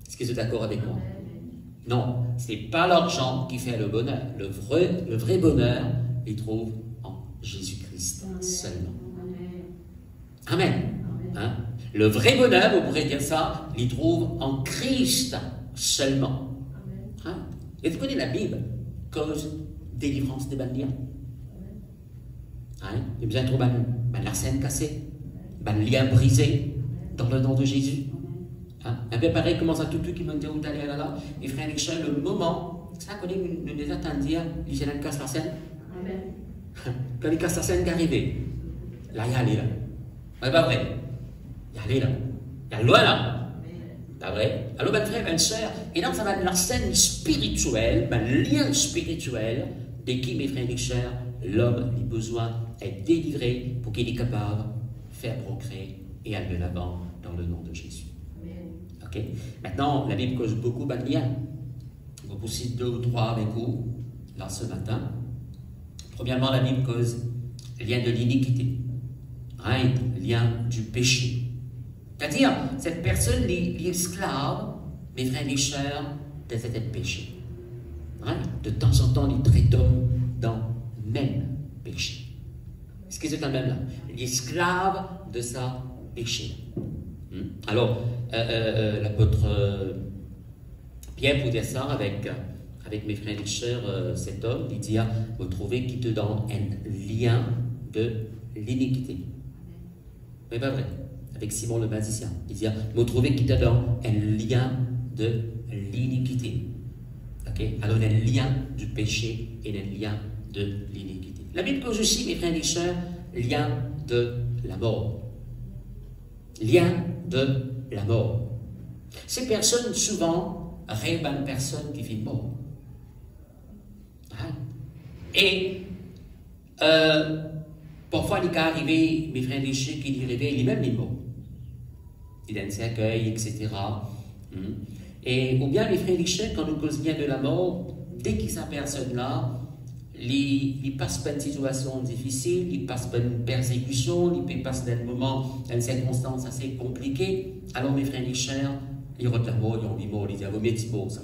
Est-ce que vous êtes d'accord avec moi? Non, ce n'est pas l'argent qui fait le bonheur. Le vrai bonheur, il trouve en Jésus-Christ seulement. Amen. Hein? Le vrai bonheur, vous pourrez dire ça, il trouve en Christ seulement. Hein? Et vous connaissez la Bible, cause délivrance des banliens. Hein? Il y a besoin de trouver la scène cassée, un lien brisé dans le nom de Jésus. Hein? Un peu pareil, comment ça tout qui m'ont dit où d'aller là, et frère Michel, le moment, ça qu'on nous les attend dire, il y a une casse la scène. Quand il casse la scène, qu'arrivé, là, il y a allé là. C'est pas vrai. Il y a là. Il y a loin là. C'est vrai. Alors, ben frère, ben sœur, et donc ça va être la scène spirituelle, ben lien spirituel, de qui, mes frères et sœurs, l'homme a besoin d'être délivré pour qu'il est capable de faire progrès et aller de l'avant dans le nom de Jésus. Ok. Maintenant, la Bible cause beaucoup de liens. Je vous cite 2 ou 3 avec vous, là, ce matin. Premièrement, la Bible cause le lien de l'iniquité. Right? Le lien du péché. C'est-à-dire, cette personne est esclave, mes frères et sœurs, de cet péché. Right? De temps en temps, il traite dans le même péché. Est-ce que c'est quand même là? L'esclave de sa péché. Alors, l'apôtre Pierre pouvait dire ça avec mes frères et sœurs, cet homme, il dit, vous trouvez qu'il te donne un lien de l'iniquité. Mais pas vrai. Avec Simon le magicien, il dit, vous trouvez qu'il te donne un lien de l'iniquité. Ok? Alors, un lien du péché et un lien de l'iniquité. La Bible cause aussi, mes frères et sœurs, lien de la mort. Lien de la mort. Ces personnes, souvent, rêvent à une personne qui vit mort. Hein? Et parfois, il est arrivé, mes frères et sœurs, qui rêvaient, il est même mort. Il a un cercueil, etc. Et ou bien, mes frères et sœurs, quand nous causons bien de la mort, dès qu'il cette personne-là, il passe par une situation difficile, il passe par une persécution, il passe d'un moment, d'une circonstance assez compliquée. Alors, mes frères et sœurs, ils retirent la mort, ils ont dit mort, ils disent, vaut mieux être mort, ça.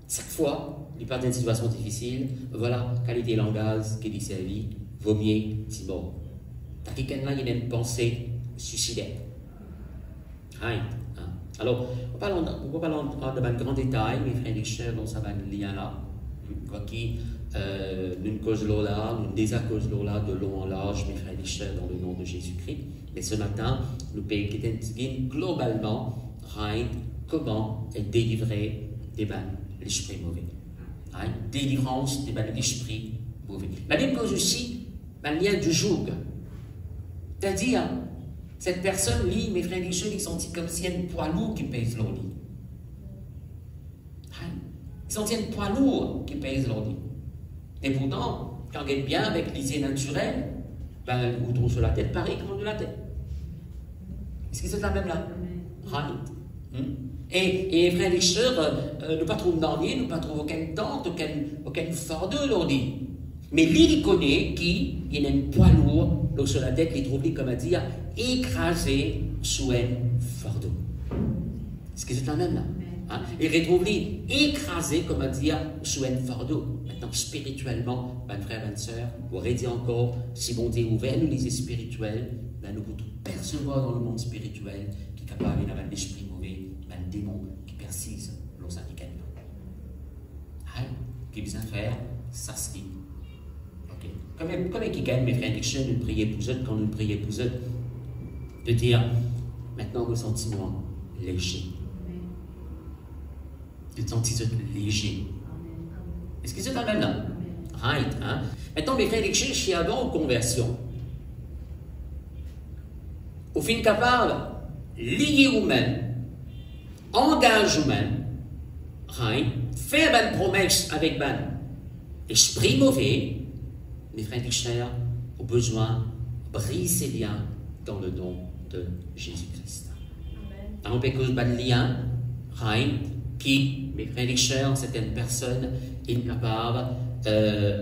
Chaque fois, il passe d'une situation difficile, voilà, qualité langage qui dit sa vie, vaut mieux être mort. T'as quelqu'un là, il a une pensée suicidaire. Right. Alors, on parle de grand détail, mes frères et sœurs, dans ce lien-là. Quoi qu'il, nous cause là, nous désaccausons là de long en large, mes frères et sœurs, dans le nom de Jésus-Christ. Mais ce matin, nous payons globalement, comment être délivré des l'esprit mauvais. Délivrance des l'esprit mauvais. La Bible cause aussi le lien du joug. C'est-à-dire, cette personne, lui, mes frères et sœurs, ils sont comme si un poids lourd qui pèse leur lit. Ils sont un poids lourd qui pèse leur lit. Et pourtant, quand on est bien avec l'idée naturelle, vous trouvez sur la tête, pareil comme de la tête. Est-ce que c'est la même là? Right. Et frères et sœurs, nous ne pas trouver d'ornier, nous ne pas trouver aucune tente, aucun fardeau leur lit. Mais lui, il connaît qu'il a un poids lourd sur la tête, il trouve, comme à dire, écrasé sous un fardeau. Est-ce que c'est la même là? Il retrouve lui écrasé, comme à dire, sous un fardeau. Maintenant, spirituellement, mes frères et sœurs, vous aurez dit encore, si bon Dieu ouvert nous les spirituels, nous pouvons percevoir dans le monde spirituel qui est capable d'avoir l'esprit mauvais, un démon qui persiste nos handicapés. Qui besoin de faire, ça se dit. Ok. Comme qui gagne, mes frères et sœurs, nous prions pour eux, quand nous prions pour eux, de dire, maintenant, vous sentez-moi léger. De sentir léger. Est-ce que c'est la même là? Right, hein? Maintenant, mes frères et sœurs, je suis avant conversion. Au fin capable, lier vous-même, engage vous-même, right? Faire une promesse avec un esprit mauvais, mes frères et sœurs, ont besoin de briser les liens dans le nom de Jésus-Christ. On peut cause de lien, right? Qui, mes frères et sœurs, c'est une personne incapable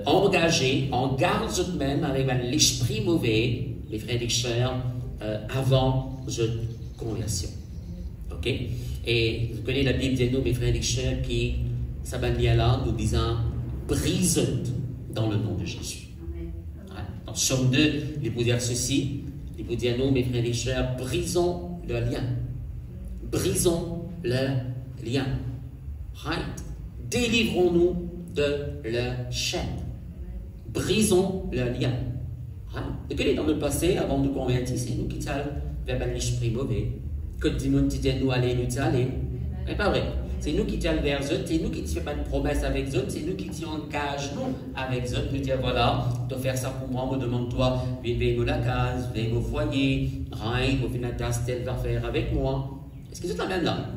engagée, engage eux-mêmes avec l'esprit mauvais, mes frères et sœurs, avant cette conversion. Ok? Et vous connaissez la Bible de nous, mes frères et sœurs, qui, ça va lien là, nous disons, brise dans le nom de Jésus. Dans Somme 2, il peut dire ceci, il peut dire nous, mes frères et sœurs, brisons le lien. Brisons le lien. Right? Délivrons-nous de la chaîne. Brisons le lien. Right? Et que dans le passé, avant de nous convertir, c'est nous qui allons vers l'esprit mauvais. Que nous disons aller, nous aller. Mais pas vrai. C'est nous qui allons vers eux, c'est nous qui faisons une promesse avec eux, c'est nous qui engageons avec eux. Nous disons voilà, tu dois faire ça pour moi, me demande-toi, viens la case, viens au foyer, right? Au final, tel va faire avec moi. Est-ce que c'est la même là?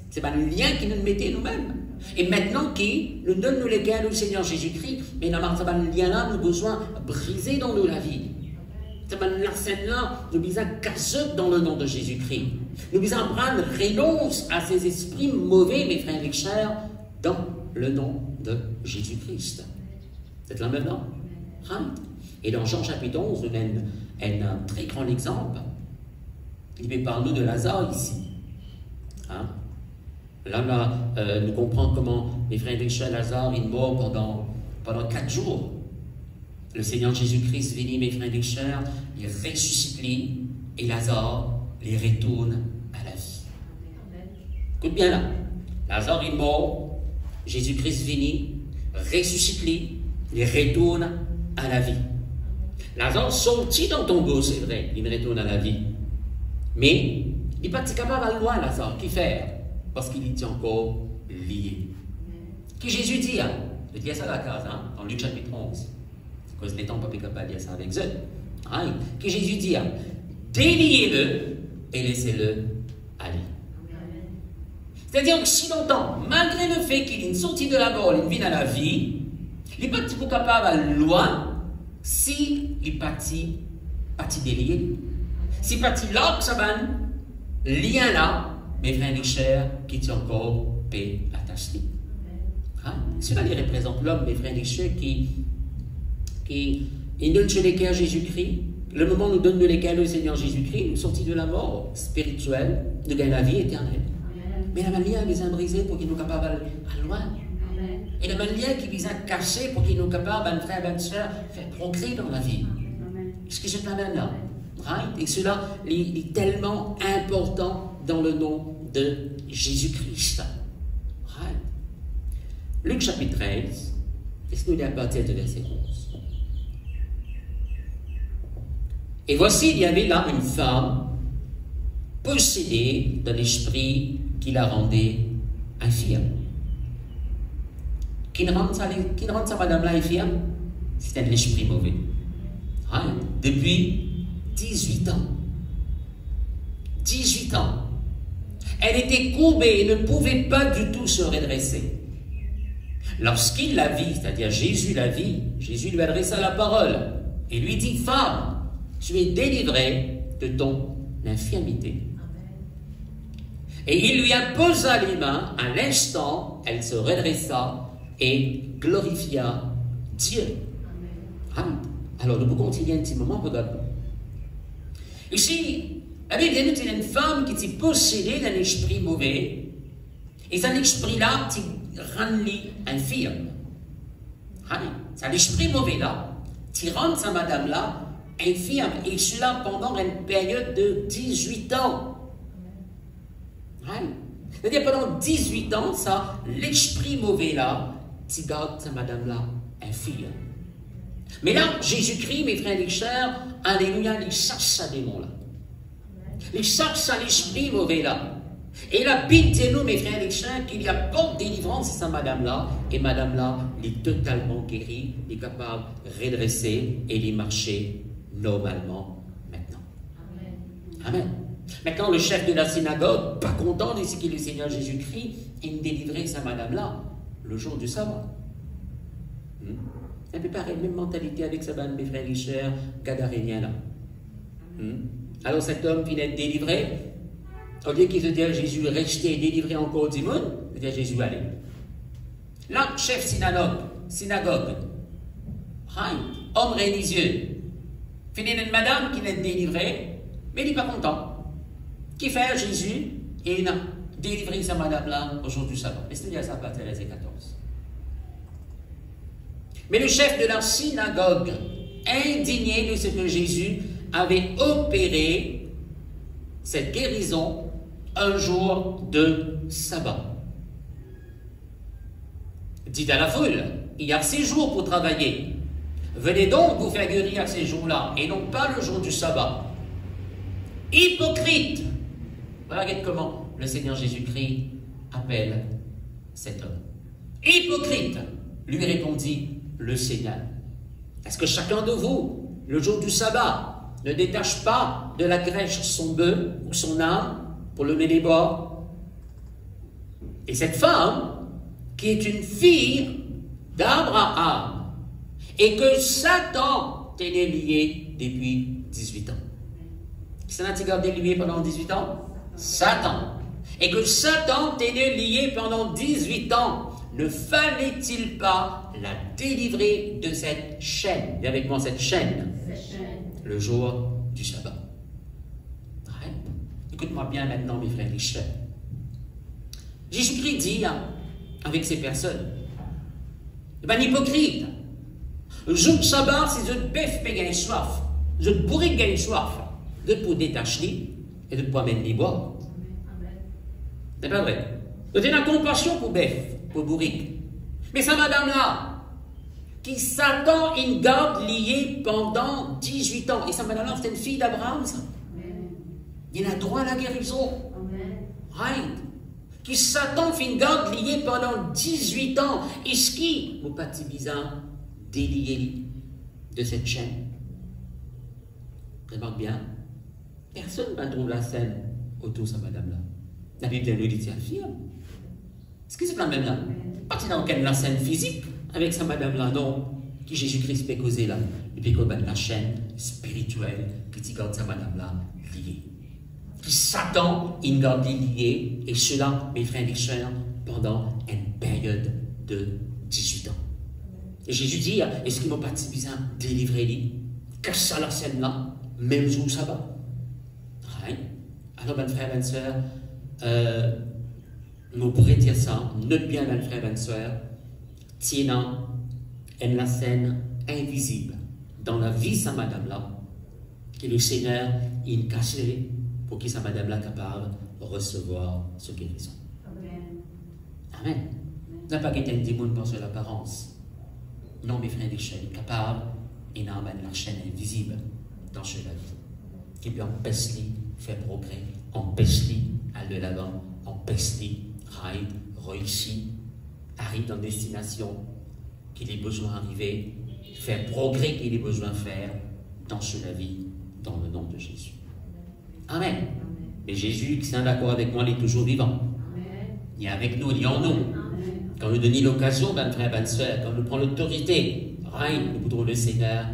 C'est pas le lien qui nous mettait nous-mêmes. Et maintenant qui nous donne les gains du Seigneur Jésus-Christ, mais dans ce lien-là, nous avons besoin de briser dans nous la vie. La scène-là, nous avons casser dans le nom de Jésus-Christ. Nous devons prendre renonce à ces esprits mauvais, mes frères et sœurs, dans le nom de Jésus-Christ. C'est là maintenant? Et dans Jean chapitre 11, on a un très grand exemple. Il parle nous de Lazare ici. Là, nous comprenons comment mes frères et sœurs, Lazare est mort pendant 4 jours. Le Seigneur Jésus-Christ venu, mes frères et sœurs, il ressuscite lui, et Lazare les retourne à la vie. Écoute bien là. Lazare est mort, Jésus-Christ venu, ressuscite lui, il retourne à la vie. Lazare sorti dans ton tombeau, c'est vrai, il me retourne à la vie. Mais il n'est pas capable d'aller loin, Lazare. Qui faire? Parce qu'il est encore lié. Qui Jésus dit, il dit ça à la case, dans Luc chapitre 11. Parce que les temps ne sont pas capables de dire ça avec eux. Qui Jésus dit, déliez-le et laissez-le aller. C'est-à-dire que si longtemps, malgré le fait qu'il est sorti de la mort, il vient à la vie, il n'est pas capable d'aller loin si il partit délié. Si parti là, ça va, lien là, mes frères et sœurs, qui tient encore paix attachée. Cela représente l'homme, mes frères et sœurs, qui donne sur les cœurs Jésus-Christ. Le moment où nous donne les cœurs au Seigneur Jésus-Christ, nous sortis de la mort spirituelle, nous gagnons la vie éternelle. Mais la manière les a brisés pour qu'ils nous capables d'aller loin. Et la manière qui les a cachés pour qu'ils nous capables, frères et sœurs, faire progrès dans la vie. Est-ce que c'est la même là? Right? Et cela est tellement important dans le nom de Jésus-Christ. Right? Luc chapitre 13, est-ce que nous à partir de verset 11? Et voici, il y avait là une femme possédée d'un esprit qui la rendait infirme. Qui ne rend sa madame-là infirme? C'était de l'esprit mauvais. Right? Depuis 18 ans. 18 ans. Elle était courbée et ne pouvait pas du tout se redresser. Lorsqu'il la vit, c'est-à-dire Jésus la vit, Jésus lui adressa la parole et lui dit, femme, tu es délivrée de ton infirmité. Et il lui imposa les mains. À l'instant, elle se redressa et glorifia Dieu. Amen. Alors, nous pouvons continuer un petit moment, regarde-nous. Ici, la Bible dit qu'il y a une femme qui est possédée d'un esprit mauvais, et cet esprit-là, qui rend infirme. C'est l'esprit mauvais-là, qui rend sa madame-là infirme, et cela pendant une période de 18 ans. C'est-à-dire pendant 18 ans, ça, l'esprit mauvais-là, qui garde sa madame-là infirme. Mais là, Jésus-Christ, mes frères et sœurs, alléluia, il chasse ce démon-là. Il chasse l'esprit mauvais-là. Et la Bible dit nous, mes frères et sœurs, qu'il y apporte délivrance à sa madame-là, et madame-là, il est totalement guérie, il est capable de redresser et de marcher normalement maintenant. Amen. Amen. Maintenant, le chef de la synagogue, pas content de ce que le Seigneur Jésus-Christ, il délivrait sa madame-là le jour du sabbat. C'est un peu pareil, même mentalité avec sa bande, mes frères et sœurs, gadaréniens là. Alors cet homme vient d'être délivré. Au lieu qu'il se dise Jésus resté délivré encore du monde, il dit Jésus allez. Là, chef synagogue, homme religieux, finit une madame qui est délivrée, mais il n'est pas content. Qui fait Jésus et il a délivré sa madame là au jour du sabbat. Laissez-nous dire ça à partir de verset 14. Mais le chef de la synagogue, indigné de ce que Jésus avait opéré cette guérison un jour de sabbat, dit à la foule, il y a 6 jours pour travailler. Venez donc vous faire guérir à ces jours-là, et non pas le jour du sabbat. Hypocrite! Voilà comment le Seigneur Jésus-Christ appelle cet homme. Hypocrite! Lui répondit le Seigneur. Est-ce que chacun de vous, le jour du sabbat, ne détache pas de la crèche son bœuf ou son âne pour le mener bord? Et cette femme, qui est une fille d'Abraham, et que Satan tenait lié depuis 18 ans. Qui s'en a gardé lié pendant 18 ans? Satan. Et que Satan tenait lié pendant 18 ans. Ne fallait-il pas la délivrer de cette chaîne? Viens avec moi, cette chaîne. Le jour du sabbat. Ouais. Écoute-moi bien maintenant, mes frères et sœurs. Jésus-Christ dit avec ces personnes, ben hypocrite, le jour du sabbat, c'est de bœuf qui gagne soif, de bourrique gagne soif, de pour détacher et de pour amener les boire. C'est pas vrai. De la compassion pour bœuf, pour bourrique. Mais sa madame-là, qui Satan une garde liée pendant 18 ans, et sa madame-là, c'est une fille d'Abraham, ça. Il a droit à la guérison. Right. Qui Satan fait une garde liée pendant 18 ans. Et ce qui, mon petit bizarre, délié de cette chaîne. Remarque bien, personne ne trouve la scène autour de sa madame-là. La Bible lui dit, affirme. Est-ce que c'est la même là? Pas dans la scène physique avec sa madame-là, non. Qui Jésus-Christ peut causer là. Et puis comme la chaîne spirituelle qui garde sa madame-là liée. Qui Satan, il garde liée, et cela, mes frères et sœurs, pendant une période de 18 ans. Et Jésus dit, est-ce qu'il m'a pas dit bizarre, délivrez-les, casse la scène là, même jour où ça va. Ouais. Alors, mes frères et sœurs, nous pourrions dire ça, note bien, mes frères et sœurs, tiens, la scène invisible dans la vie de sa madame là, que le Seigneur il cache pour que sa madame là capable de recevoir ce guérison. Amen. Amen. N'a pas qu'être un démon pour l'apparence. Non, mes frères et sœurs, il est capable et n'a pas la chaîne invisible dans ce la vie. Qui peut empêcher de faire progrès, empêcher d'aller de l'avant, empêcher de réussir, arriver dans une destination qu'il ait besoin d'arriver, faire progrès qu'il ait besoin de faire dans ce la vie, dans le nom de Jésus. Amen. Amen. Mais Jésus, qui est d'accord avec moi, il est toujours vivant. Amen. Il est avec nous, il est en nous. Amen. Quand nous donnons l'occasion, ben frère, ben soeur, quand nous prenons l'autorité, nous voudrons le Seigneur,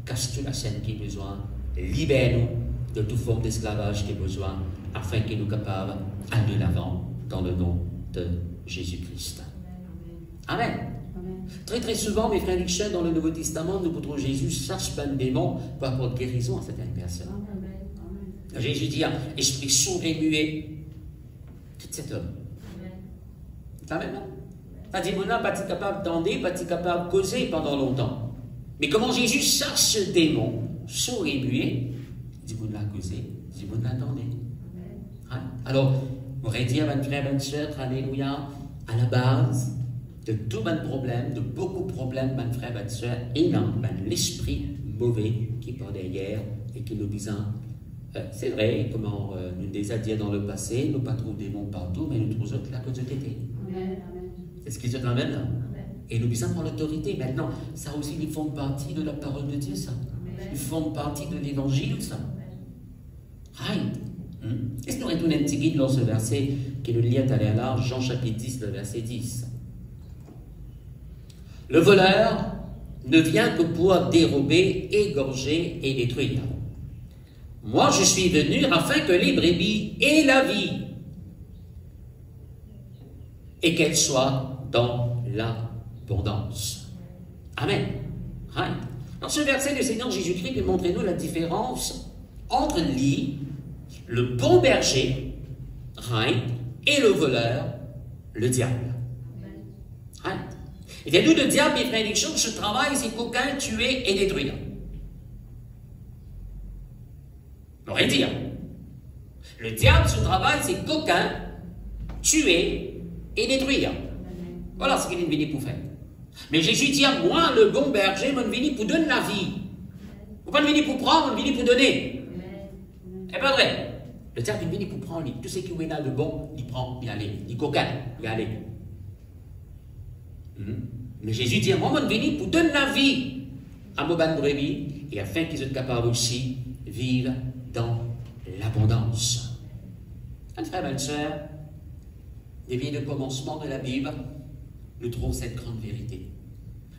cache toute la chaîne qui a besoin, libère-nous de toute forme d'esclavage qui a besoin, afin qu'il nous capable d'aller de l'avant dans le nom de Jésus-Christ. Amen. Amen. Très très souvent, mes frères et sœurs, dans le Nouveau Testament, nous voudrons Jésus chasse plein de démons pour apporter guérison à certaines personnes. Amen. Jésus dit, esprit sourd et muet, tout cet homme. Amen. Pas dit, mon âme, pas capable d'entendre, pas capable de causer pendant longtemps. Mais comment Jésus chasse ce démon, sourd et muet, dit, mon l'a causé, dit, mon l'entendez. Alors, on aurait dit à votre frère, votre soeur, alléluia, à la base de tout bon problème, de beaucoup de problèmes, votre frère, votre soeur, et non, l'esprit mauvais qui part derrière et qui nous disant, c'est vrai, comment nous les a dit dans le passé, nous pas trop de démons partout, mais nous trouvons la cause de tété. Est-ce qu'ils sont quand même là? Et nous disons prendre l'autorité. Maintenant, ça aussi, ils font partie de la parole de Dieu, ça. Ils font partie de l'évangile, ça. Right. Est-ce qu'on retourne un petit guide dans ce verset qui nous lit à l'heure, Jean chapitre 10, le verset 10. Le voleur ne vient que pour dérober, égorger et détruire. Moi, je suis venu afin que les brebis aient la vie et qu'elles soient dans l'abondance. Amen. Right. Dans ce verset, le Seigneur Jésus-Christ nous montre-nous la différence entre lui, le bon berger, right, et le voleur, le diable. Right. Et bien, nous, le diable, mes frères et sœurs, ce travail, c'est qu'aucun tuer et détruire. On aurait dit. Le diable, ce travail, c'est qu'aucun tuer et détruire. Voilà ce qu'il est venu pour faire. Mais Jésus dit à moi, le bon berger, je suis venu pour donner la vie. Vous pas venu pour prendre, je suis venu pour donner. C'est pas vrai. Le diable est venu pour prendre. Tout ce qui est là de bon, il prend, il allait. Il coquin, il allait. Mais Jésus dit à moi, je suis venu pour donner la vie à mon brebis et afin qu'ils soient capables aussi de vivre dans l'abondance. Un frère, ma soeur, depuis le commencement de la Bible, nous trouvons cette grande vérité.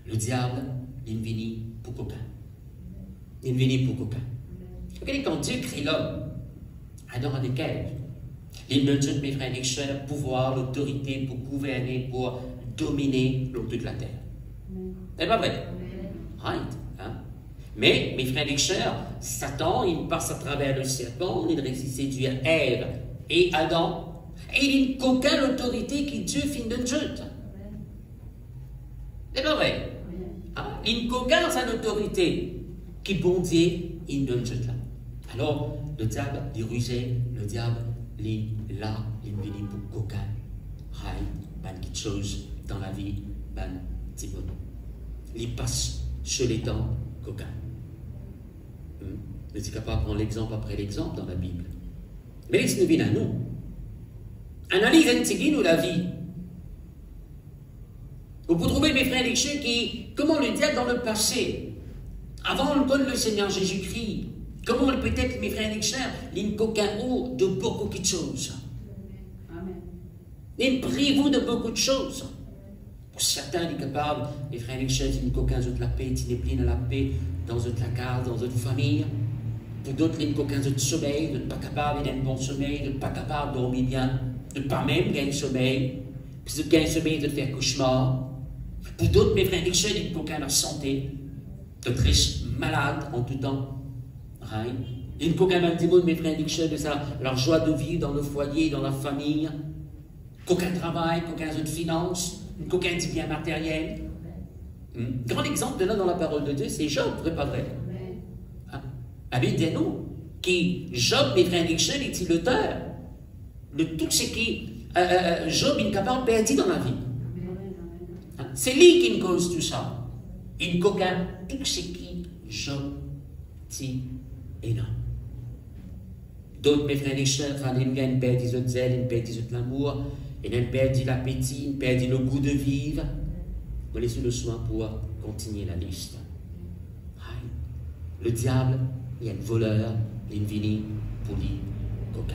Le diable, il est venu pour coquin. Il est venu pour coquin. Regardez, quand Dieu crée l'homme, Adam a des caves. Il nous donne, mes frères et sœurs, pouvoir, l'autorité pour gouverner, pour dominer toute la terre. C'est pas vrai? Right. Hein? Mais, mes frères et sœurs, Satan, il passe à travers le serpent, il réussit à séduire Ève et Adam, et il n'a qu'aucune autorité qui Dieu fin de Dieu. C'est pas vrai? Hein? Il n'a qu'aucune sa autorité qui bon Dieu, il donne Dieu là. Alors, le diable, il rusait, le diable, il est là, il est venu pour qu'aucun raille, quelque chose dans la vie, petit peu. Il passe sur les temps qu'aucun. Mais c'est capable de prendre l'exemple après l'exemple dans la Bible. Mais laisse-nous venir à nous. Analyse un petit nous la vie. Vous pouvez trouver mes frères et sœurs qui, comment le diable dans le passé, avant on connaît le Seigneur Jésus-Christ, comment il peut être, mes frères et sœurs, il qu'aucun haut de beaucoup de choses. Amen. Il prive-vous de beaucoup de choses. Pour certains, il est capable, mes frères et sœurs, il n'y a qu'aucun autre la paix, il n'est plein de la paix dans votre casa, dans votre famille. Pour d'autres, il n'y a qu'aucun autre sommeil, de ne pas capable d'un bon sommeil, de ne pas capable de dormir bien, de ne pas même gagner sommeil. Puis de gagner sommeil, de faire cauchemar. Pour d'autres, mes frères et sœurs, il n'y a qu'aucun la santé, de très malade en tout temps. Right. Il n'y a qu'aucun monde, mes frères et sœurs, de ça, leur joie de vivre dans le foyer, dans la famille. Qu'aucun travail, qu'aucun autre finance, qu'aucun bien matériel. Grand exemple de là dans la parole de Dieu, c'est Job, vrai pas vrai? Hein? La Bible dit non, que Job, mes frères et sœurs, est l'auteur de tout ce qui Job est capable de perdre dans la vie. C'est lui qui cause tout ça. Il coquin tout ce qui Job dit et non. D'autres, mes frères et sœurs, alléluia, ils perdent des autres zèles, ils perdent des autres l'amour, ils perdent l'appétit, ils perdent le goût de vivre. Vous laissez le soin pour continuer la liste. Le diable, il y a un voleur, il vient pour lui coquin.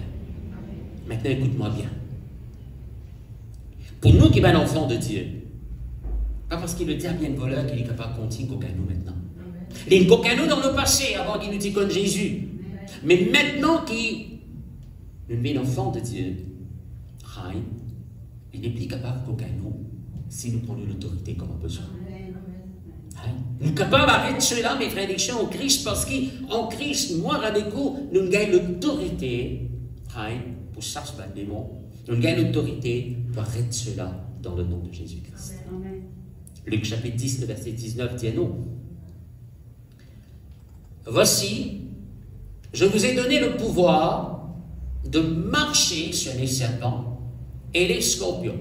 Maintenant, écoute-moi bien. Pour nous qui sommes enfants de Dieu, pas parce que le diable est un voleur qu'il est capable de continuer coquin nous maintenant. Il est coquin nous dans le passé, avant qu'il nous dise comme Jésus. Mais maintenant qu'il est enfant de Dieu, il n'est plus capable de coquin nous si nous prenons l'autorité comme on besoin. Nous sommes capables d'arrêter cela, mes frères et sœurs, en Christ, parce qu'en Christ, moi, avec vous, nous gagnons l'autorité pour chasser le démon. Nous gagnons l'autorité pour arrêter cela dans le nom de Jésus-Christ. Luc chapitre 10, le verset 19 dit non. Voici, je vous ai donné le pouvoir de marcher sur les serpents et les scorpions,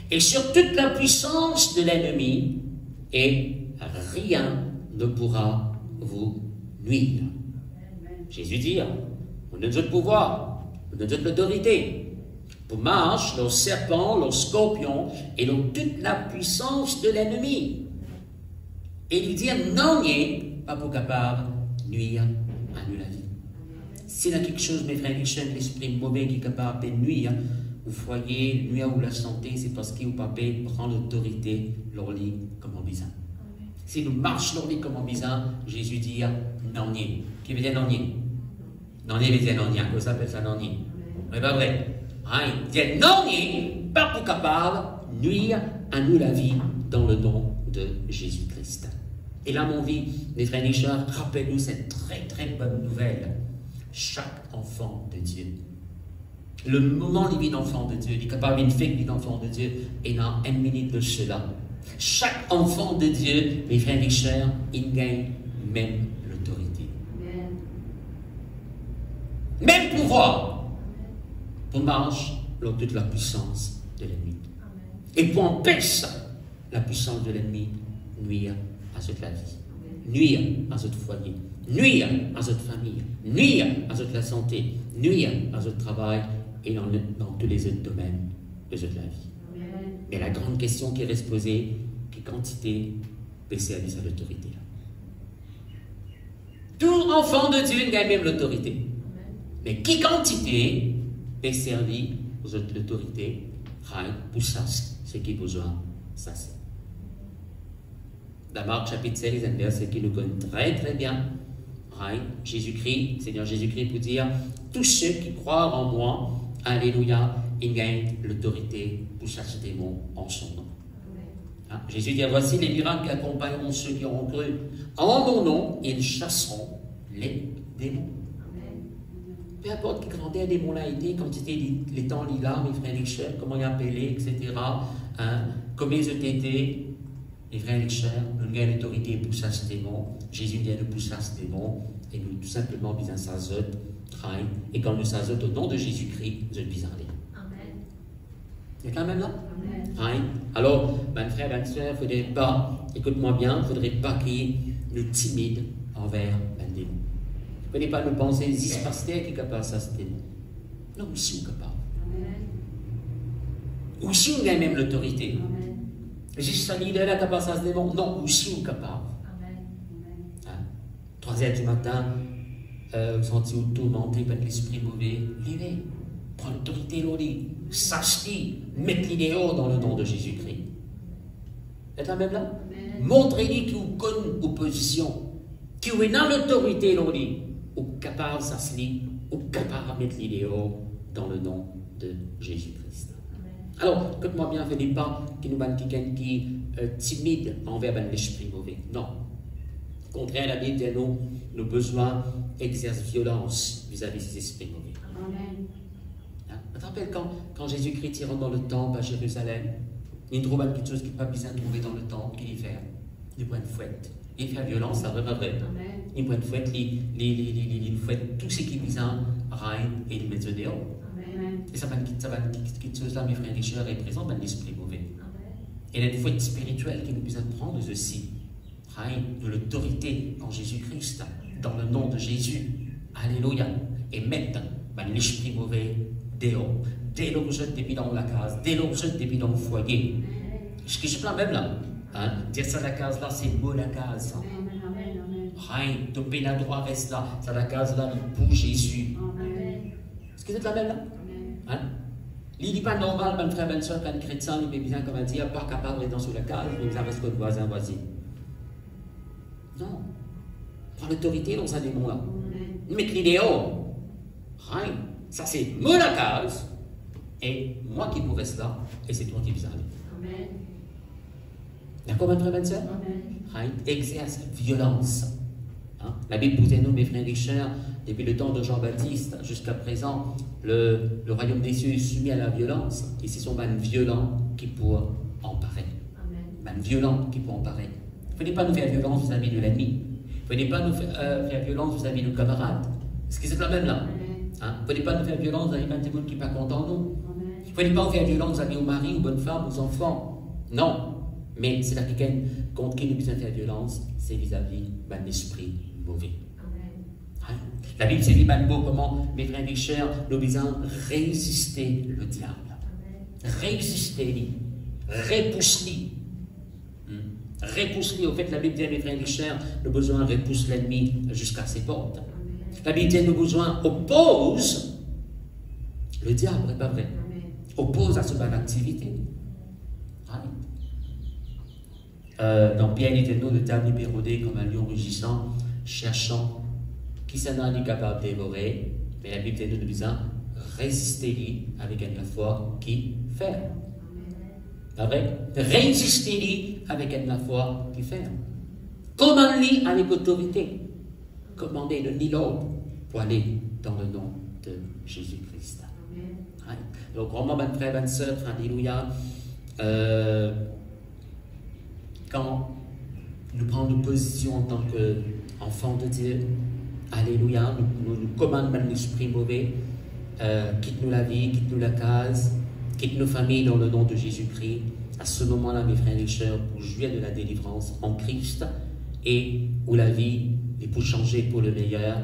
et sur toute la puissance de l'ennemi, et rien ne pourra vous nuire. Jésus dit, on a notre pouvoir, on a notre autorité, pour marcher leurs serpents, leurs scorpions, et dans toute la puissance de l'ennemi. Et lui dit, non, n'est pas pour capable de nuire à nous la vie. S'il y a quelque chose, mes frères et sœurs, l'esprit mauvais qui est capable de nuire au foyer, nuire ou la santé, c'est parce qu'il ou papa prend l'autorité, leur lit comme en bizarre. Si nous marchons leur lit comme en bizarre, Jésus dit non, n'est. Qui veut dire non, n'est? Non, n'est veut dire non, n'est. Comment ça s'appelle ça, non, n'est? C'est pas vrai. Il dit non, n'est pas pour capable de nuire à nous la vie dans le nom de Jésus-Christ. Et là, mon vie, mes frères et sœurs, rappelez-nous cette très très bonne nouvelle. Chaque enfant de Dieu, le moment où il est enfant de Dieu, il est capable de faire qu'il est enfant de Dieu, et dans une minute de cela, chaque enfant de Dieu, mes frères et sœurs, il gagne même l'autorité. Même pouvoir pour marcher dans toute la puissance de l'ennemi. Et pour empêcher la puissance de l'ennemi, nuire à toute la vie, nuire à votre foyer, nuire à votre famille, nuire à votre santé, nuire à votre travail et dans tous les autres domaines de toute la vie. Mais la grande question qui reste posée, quelle quantité de service à l'autorité? Tout enfant de Dieu gagne même l'autorité. Mais quelle quantité de service aux autres l'autorité pour ça, ce qui est besoin, ça c'est. Dans Marc chapitre 16, un verset qui nous connaît très très bien. Jésus-Christ, Seigneur Jésus-Christ, pour dire tous ceux qui croient en moi, alléluia, ils gagnent l'autorité pour chasser des démons en son nom. Jésus dit, voici les miracles qui accompagneront ceux qui auront cru. En mon nom, ils chasseront les démons. Peu importe quelle grandeur des démons a été, quand c'était les temps là, mes frères et sœurs, comment ils appelaient, etc. Comment ils ont été, les frères et sœurs, nous gagnons l'autorité pour chasser des démons. Jésus vient de pousser ces démons, et nous tout simplement bisons sa zote, et quand nous s'azote au nom de Jésus-Christ, nous bisons aller. C'est quand même là? Amen. Alors, mes frères et sœurs, il ne faudrait pas, écoute-moi bien, il ne faudrait pas qu'il nous timide envers un démon. Il ne faudrait pas nous penser, c'est pasteur qui est capable de ça, ce démon. Non, aussi on est capable. Aussi on a même l'autorité. Juste un leader est capable de ça, ce démon. Non, aussi on est capable. 3h du matin, vous sentez vous tourmenté par l'esprit mauvais. Levez, prends l'autorité, l'autorité. Sache-t-il, mettez-les dehors dans le nom de Jésus-Christ. Vous êtes là même là? Montrez-lui qu'il vous connaît opposition, qu'il est dans l'autorité, l'autorité, ou capable de s'asseoir, ou capable de mettre les dehors dans le nom de Jésus-Christ. Alors, écoute-moi bien, faites pas qu'il nous banne quelqu'un qui est timide envers l'esprit mauvais. Non. Au contraire, la Bible dit nous, nos besoins exercent violence vis-à-vis des esprits mauvais. Amen. Tu te rappelles quand Jésus-Christ rentre dans le temple à Jérusalem, il trouve quelque chose qu'il n'a pas besoin de trouver dans le temple, qu'il y fait. Il prend une fouette. Il fait la violence, ça ne va pas vrai. il peut faire tout ce qui vise à rein et le mettre dehors. Et ça va quelque chose là, mes frères et sœurs, représente l'esprit mauvais. Et une foi spirituelle qui nous besoin de prendre aussi, de l'autorité en Jésus-Christ, dans le nom de Jésus. Alléluia. Et mettre l'esprit mauvais dehors. Dès lors que je depuis dans la case, dès lors que je depuis dans le foyer. Ce que je prends même là, dire ça la case là, c'est beau la case. Rien, topé la droite reste là, ça la case là, pour Jésus. Est-ce que vous êtes la même là? Il n'est pas normal, mon frère, ma soeur, quand chrétien, il est bien, comme on dit, pas capable d'être dans sur la case, mais ça reste que le voisin, voisine. Non. Prends l'autorité dans un démon là. Mettre l'idéal. Rien. Ça c'est moi la case. Et moi qui pourrais cela, et c'est toi qui vis aller. D'accord, mon frère, ma soeur? Rien. Exerce violence. La Bible vous nous, mes frères et sœurs, depuis le temps de Jean-Baptiste jusqu'à présent, le royaume des cieux est soumis à la violence, et ce sont les violents qui pourront emparer. Les violents qui pourront emparer. Il ne fallait pas nous faire violence vis-à-vis de l'ennemi. Il ne fallait pas nous faire violence vis-à-vis de nos camarades. Est-ce que c'est la même là? Il ne fallait pas nous faire violence vis-à-vis de gens qui ne sont pas contents de nous. Il ne fallait pas nous faire violence vis-à-vis aux maris, aux bonnes femmes, aux enfants. Non. Mais c'est là quelqu'un contre qui nous besoin faire violence, c'est vis-à-vis de l'esprit mauvais. La Bible c'est dit beau comment, mes frères et sœurs, nous besoin résister le diable. Résister-lui. Repousse-lui. Repousse-lui. Au fait, la Bible dit, mes frères et sœurs, le besoin repousse l'ennemi jusqu'à ses portes. La Bible dit, le besoin oppose le diable, n'est pas vrai? Oppose à ce bonne activité. Dans Pierre et nous, le diable est pérodé comme un lion rugissant, cherchant qui s'en est capable de dévorer, mais la Bible nous dit résister-lui avec la foi qui ferme. Résister-lui avec la foi qui ferme. Commande-lui avec autorité. Commandez le ni l'autre pour aller dans le nom de Jésus-Christ. Donc, vraiment, mon frère, ma soeur, alléluia. Quand nous prenons nos positions en tant qu'enfants de Dieu, alléluia, nous commandons l'esprit mauvais, quitte-nous la vie, quitte-nous la case, quitte nos familles dans le nom de Jésus-Christ. À ce moment-là, mes frères et sœurs, pour jouir de la délivrance en Christ et où la vie est pour changer pour le meilleur,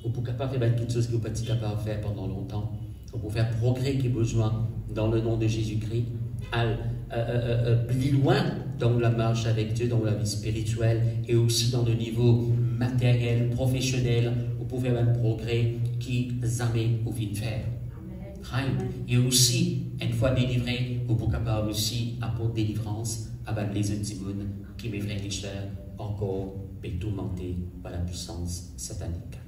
ou pour capable faire quelque chose que vous n'êtes pas capable de faire pendant longtemps, ou pour faire progrès qui est besoin dans le nom de Jésus-Christ, plus loin dans la marche avec Dieu, dans la vie spirituelle et aussi dans le niveau matériel, professionnel, vous pouvez faire un progrès qui jamais au vite faire. Et aussi, une fois délivré, vous pouvez capable aussi apporter délivrance avec les autres démons qui, mes frères et sœurs, encore tourmentés par la puissance satanique.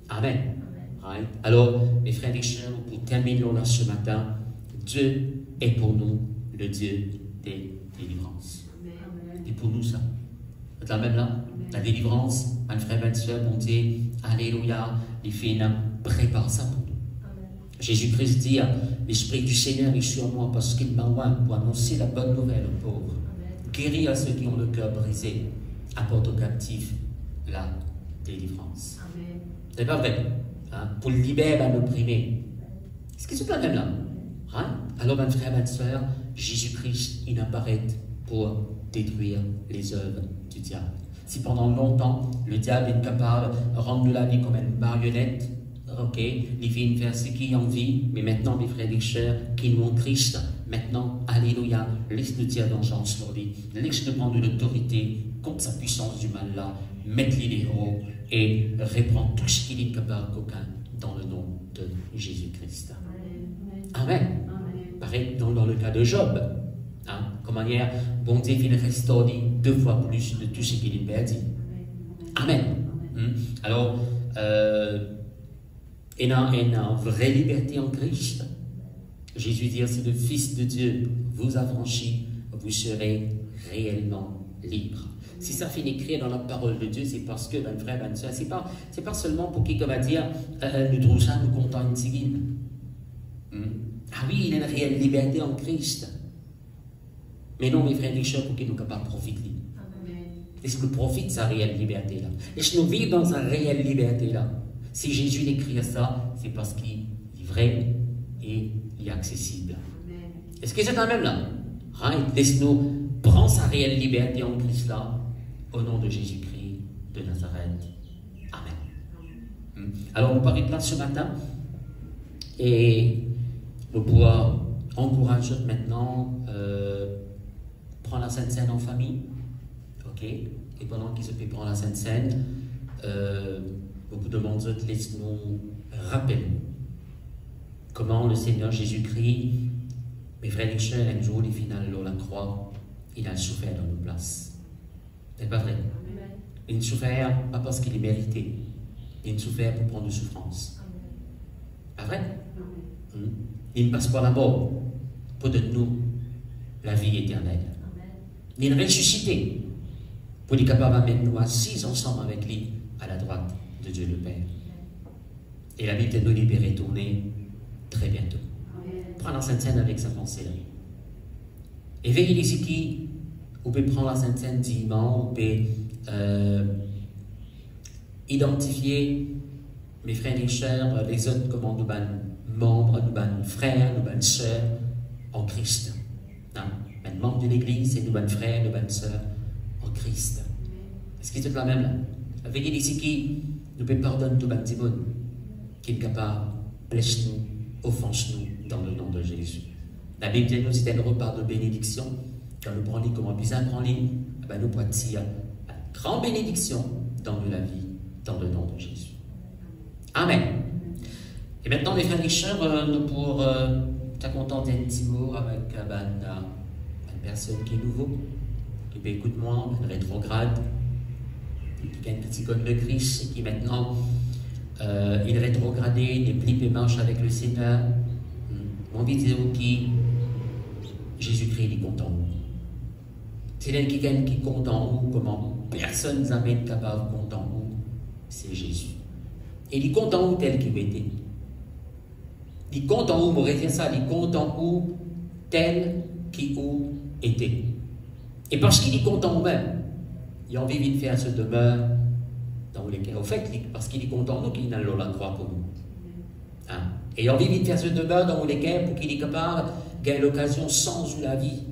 Amen. Amen. Alors, mes frères et sœurs, pour terminer là ce matin, Dieu est pour nous le Dieu des délivrances. Et pour nous, ça. Vous êtes même là? La délivrance, mon frère, ma soeur, mon Dieu, alléluia, les filles prépare ça pour nous. Jésus-Christ dit, l'Esprit du Seigneur est sur moi parce qu'il m'a oint pour annoncer la bonne nouvelle aux pauvres, guérir à ceux qui ont le cœur brisé, apporte aux captifs la délivrance. C'est pas vrai? Pour libérer l'opprimé. Est-ce que c'est pas même là? Alors, mon frère, ma soeur, Jésus-Christ, il apparaît pour détruire les œuvres du diable. Si pendant longtemps, le diable est capable de rendre la vie comme une marionnette, ok, il vient faire ce qu'il a envie, mais maintenant, mes frères et sœurs, qui nous ont Christ, maintenant, alléluia, laisse-nous dire vengeance sur lui, laisse-nous prendre l'autorité contre sa puissance du mal là, mettre-lui les hauts et reprendre tout ce qu'il est capable d'aucun dans le nom de Jésus-Christ. Amen. Pareil dans le cas de Job. Comme manière, bon Dieu, il restaure 2 fois plus de tout ce qu'il a perdu. Amen. Alors, il y a une vraie liberté en Christ. Jésus dit, si le Fils de Dieu vous affranchit, vous serez réellement libre. Si ça finit écrit dans la parole de Dieu, c'est parce que, mon frère, ma soeur, c'est pas seulement pour qui, comme à dire, nous trouvons ça, nous comptons une tigine. Ah oui, il y a une réelle liberté en Christ. Mais non, mes frères et sœurs, pour qu'ils nous capables de profiter. Laisse-nous profiter de sa réelle liberté là. Laisse-nous vivre dans sa réelle liberté là. Si Jésus écrit ça, c'est parce qu'il est vrai et il est accessible. Est-ce que c'est quand même là? Right? Laisse-nous prendre sa réelle liberté en Christ là, au nom de Jésus-Christ de Nazareth. Amen. Alors, on parle de place ce matin et nous pourrons encourager maintenant prendre la Sainte Seine en famille. Ok? Et pendant qu'ils se fait prendre la Sainte Seine, beaucoup de monde laisse-nous rappeler comment le Seigneur Jésus-Christ, mes frères et sœurs, un jour, il finale la croix, il a souffert dans nos places. C'est pas vrai? Amen. Il ne souffert pas parce qu'il est mérité, il ne souffert pour prendre de souffrance. Pas vrai? Amen. Il ne passe pas la mort pour donner nous la vie éternelle. Amen. Il est ressuscité pour être capable de mettre nous assis ensemble avec lui à la droite de Dieu le Père. Et la Bible de nous libérer tourner très bientôt. Prendre la Sainte Seine avec sa pensée-là. Et veillez ici qui, vous pouvez prendre la Sainte Seine dignement, vous pouvez identifier mes frères et sœurs, les autres comme nous membres, nous frères, nous sœurs en Christ. Hein? Les membres de l'Église et nous frères, nous sœurs en Christ. Est-ce que c'est la même là? Veillez ici qui, nous pouvons pardonner tout le monde qui est capable, blesse-nous, offense-nous dans le nom de Jésus. La Bible dit nous, c'est un repas de bénédiction. Quand nous prenons comme on puisse apprendre, nous pouvons tirer une grande bénédiction dans la vie, dans le nom de Jésus. Amen. Et maintenant, mes frères et sœurs, nous pourrons te contenter un petit mot avec une personne qui est nouveau, qui peut écouter moi, une rétrograde, qui a un petit code de Christ et qui maintenant il est rétrogradé, il est plus et marche avec le Seigneur. Mon vidéo qui Jésus-Christ est content. C'est quelqu'un qui est content où, comment personne n'a jamais été capable de content où, c'est Jésus. Et il est content où tel qu'il était. Il est content où, on retient ça, il est content où tel qu'il était. Et parce qu'il est content même, il a envie de faire ce demeure dans lesquels, au fait, parce qu'il est content nous qu'il n'a la croix pour nous. Hein? Et il a envie de faire ce demeure dans lesquels pour qu'il est capable de gagner l'occasion sans la vie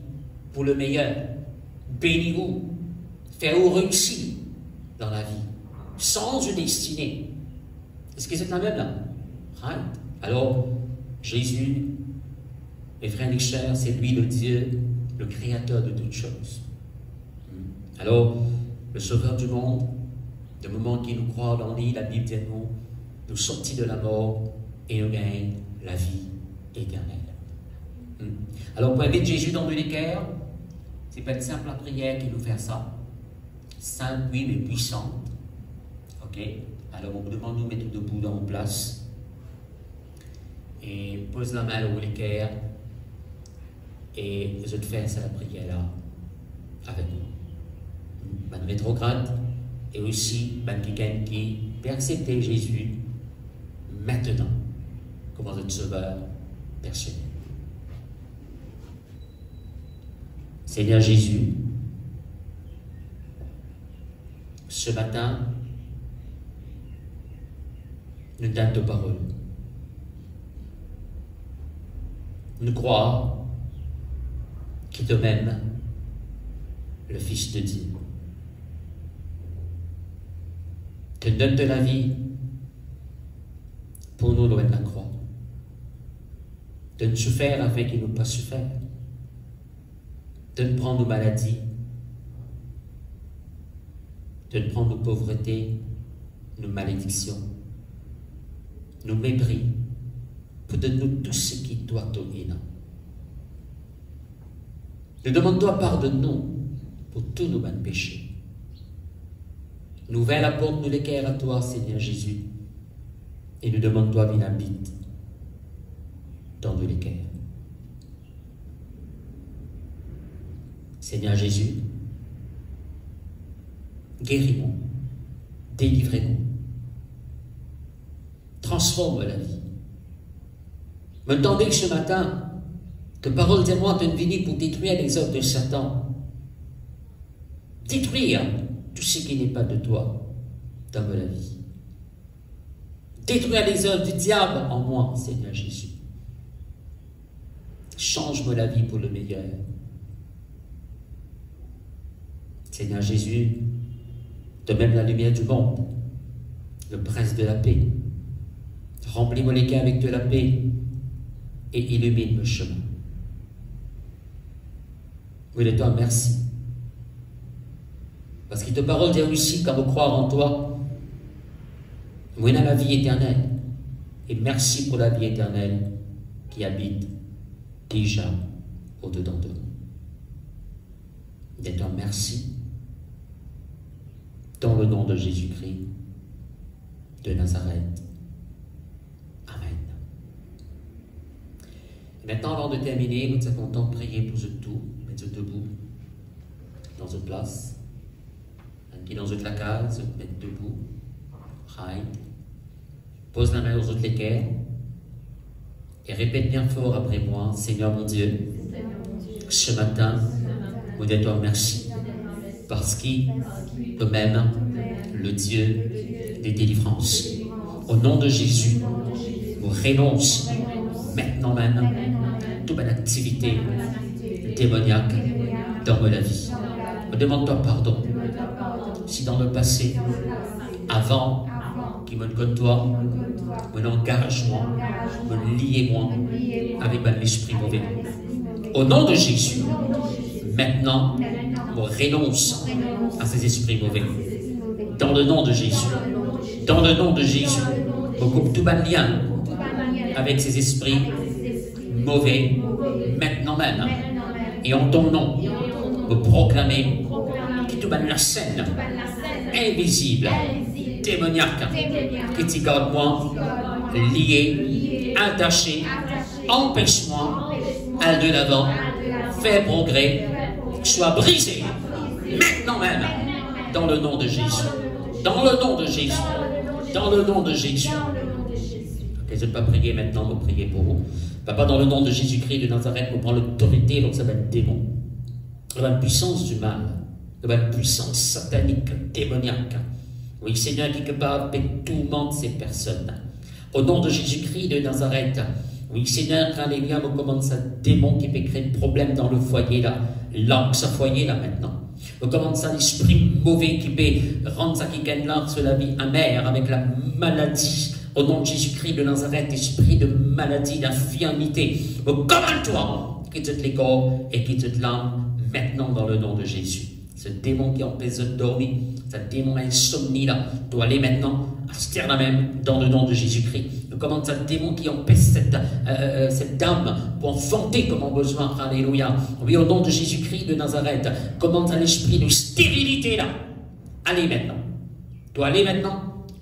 pour le meilleur. Bénis-vous, faire-vous réussir dans la vie, sans une destinée. Est-ce que c'est la même là? Right? Alors, Jésus, mes frères et sœurs, c'est lui le Dieu, le créateur de toutes choses. Alors, le sauveur du monde, du moment qu'il nous croit dans lui, la Bible dit nous sortis de la mort et nous gagnons la vie éternelle. Alors, pour inviter Jésus dans le cœur, c'est pas une simple prière qui nous fait ça. Simple, oui, mais puissante. Ok? Alors, on vous demande de nous mettre debout dans nos places. Et pose la main au cœur. Et je te fais cette prière-là avec nous. Ben, rétrograde. Et aussi, ben, quelqu'un qui peut accepter Jésus maintenant comme notre sauveur personnel. Seigneur Jésus, ce matin, nous donnons ta parole. Nous croyons qu'il te même le Fils de Dieu. Te donne de la vie pour nous loin de la croix. De nous souffrir afin qu'il ne nous pas souffert. De nous prendre nos maladies. De nous prendre nos pauvretés, nos malédictions, nos mépris, pour donner-nous tout ce qui doit donner. Nous demandons pardonne-nous pour tous nos bons péchés. Nous ouvrons la porte, nous l'équerre à toi, Seigneur Jésus, et nous demandons toi, viens habite dans nous l'équerre. Seigneur Jésus, guéris-nous, délivrez-nous, transforme la vie. Me tendez ce matin que parole de moi te venue pour détruire les œuvres de Satan. Détruire ce qui n'est pas de toi, donne-moi la vie. Détruire les œuvres du diable en moi, Seigneur Jésus. Change-moi la vie pour le meilleur. Seigneur Jésus, de même la lumière du monde, le prince de la paix. Remplis-moi les cœurs avec de la paix et illumine le chemin. Oui, de toi, merci. Parce que ta parole dit aussi qu'à me croire en toi, nous avons la vie éternelle. Et merci pour la vie éternelle qui habite déjà au-dedans de nous. De toi, merci. Dans le nom de Jésus-Christ de Nazareth. Amen. Et maintenant, avant de terminer, nous sommes contents de prier pour tout, mettre debout, dans une place, qui est dans une case, mettre debout, right. Pose la main aux autres l'équerre et répète bien fort après moi, Seigneur mon Dieu, ce matin, vous dites toi merci, parce qu'il est même le Dieu des délivrances. Au nom de Jésus, vous renonce maintenant même toute bonne activité démoniaque dans ma vie. Me demande-toi pardon si dans le passé, avant qu'il me connaisse toi, mon engagement, me lier moi avec l'esprit mauvais. Au nom de Jésus, maintenant, je renonce à ces esprits mauvais. Dans le nom de Jésus. Dans le nom de Jésus, je coupe tout le lien avec ces esprits mauvais, maintenant même. Et en ton nom, je proclamer que tout la scène invisible, démoniaque, qui t'y garde moi, lié, attaché, empêche-moi, aller de l'avant, faire progrès, soit brisé, maintenant même, dans le nom de Jésus. Dans le nom de Jésus. Dans le nom de Jésus. Ok, je ne vais pas prier maintenant, je vais prier pour vous. Papa, dans le nom de Jésus-Christ de Nazareth, on prend l'autorité, donc ça va être démon. Ça va être puissance du mal. Ça va être puissance satanique, démoniaque. Oui, Seigneur, qui est capable de tourmenter ces personnes. Au nom de Jésus-Christ de Nazareth, oui, Seigneur, alléluia, me commande ça, démon qui peut créer des problèmes dans le foyer là, l'angle, ce foyer là maintenant. Me commande ça, l'esprit mauvais qui peut rendre ça qui gagne l'art sur la vie amère avec la maladie. Au nom de Jésus-Christ de Nazareth, esprit de maladie, d'infirmité, me commande-toi, quitte les corps et quitte l'âme maintenant dans le nom de Jésus. Ce démon qui empêche de dormir, ce démon insomnie là, doit aller maintenant à ce terme même dans le nom de Jésus-Christ. Nous commandons ce démon qui empêche cette dame pour enfanter comme on a besoin. Alléluia. Oui, au nom de Jésus-Christ de Nazareth, commande à l'esprit de stérilité là. Allez maintenant. Doit aller maintenant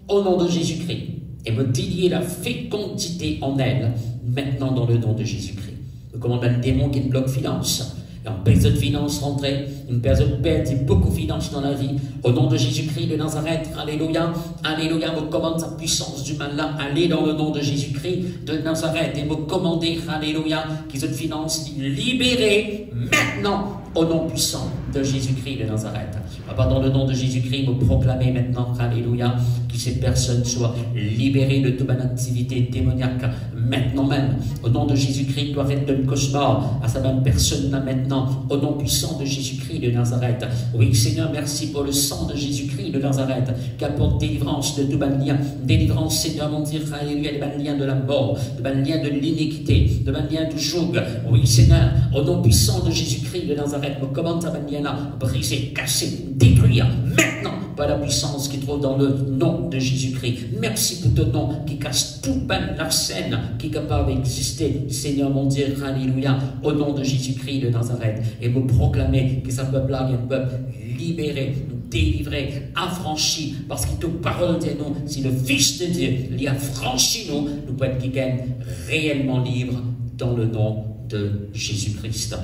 au nom de Jésus-Christ et me délier la fécondité en elle maintenant dans le nom de Jésus-Christ. Nous commandons un démon qui bloque finance. Et en personne de finance rentrée, une personne perd beaucoup de finances dans la vie. Au nom de Jésus-Christ de Nazareth, alléluia, alléluia, me commande sa puissance du mal là, allez dans le nom de Jésus-Christ de Nazareth et me commander, alléluia, qu'ils aient finances libérées maintenant au nom puissant de Jésus-Christ de Nazareth. Papa, dans le nom de Jésus-Christ, me proclamer maintenant, alléluia, que ces personnes soient libérées de toute activité démoniaque, maintenant même. Au nom de Jésus-Christ, doit être un cauchemar à sa même personne là maintenant, au nom puissant de Jésus-Christ de Nazareth. Oui, Seigneur, merci pour le sang de Jésus-Christ de Nazareth, qui apporte délivrance de tout lien. Délivrance, Seigneur, mon Dieu, alléluia, de lien de la mort, de lien de l'iniquité, de lien du joug. Oui, Seigneur, au nom puissant de Jésus-Christ de Nazareth, me commande ta lien-là, briser, casser, détruire, maintenant, par la puissance qui trouve dans le nom de Jésus-Christ. Merci pour ton nom qui casse tout la scène qui est capable d'exister, Seigneur mon Dieu, alléluia, au nom de Jésus-Christ de Nazareth, et me proclamer que ce peuple-là est un peuple libéré, délivré, affranchi, parce que toute parole de nous, si le Fils de Dieu l'y a franchi nous, nous pouvons être qui gagne réellement libre dans le nom de Jésus-Christ.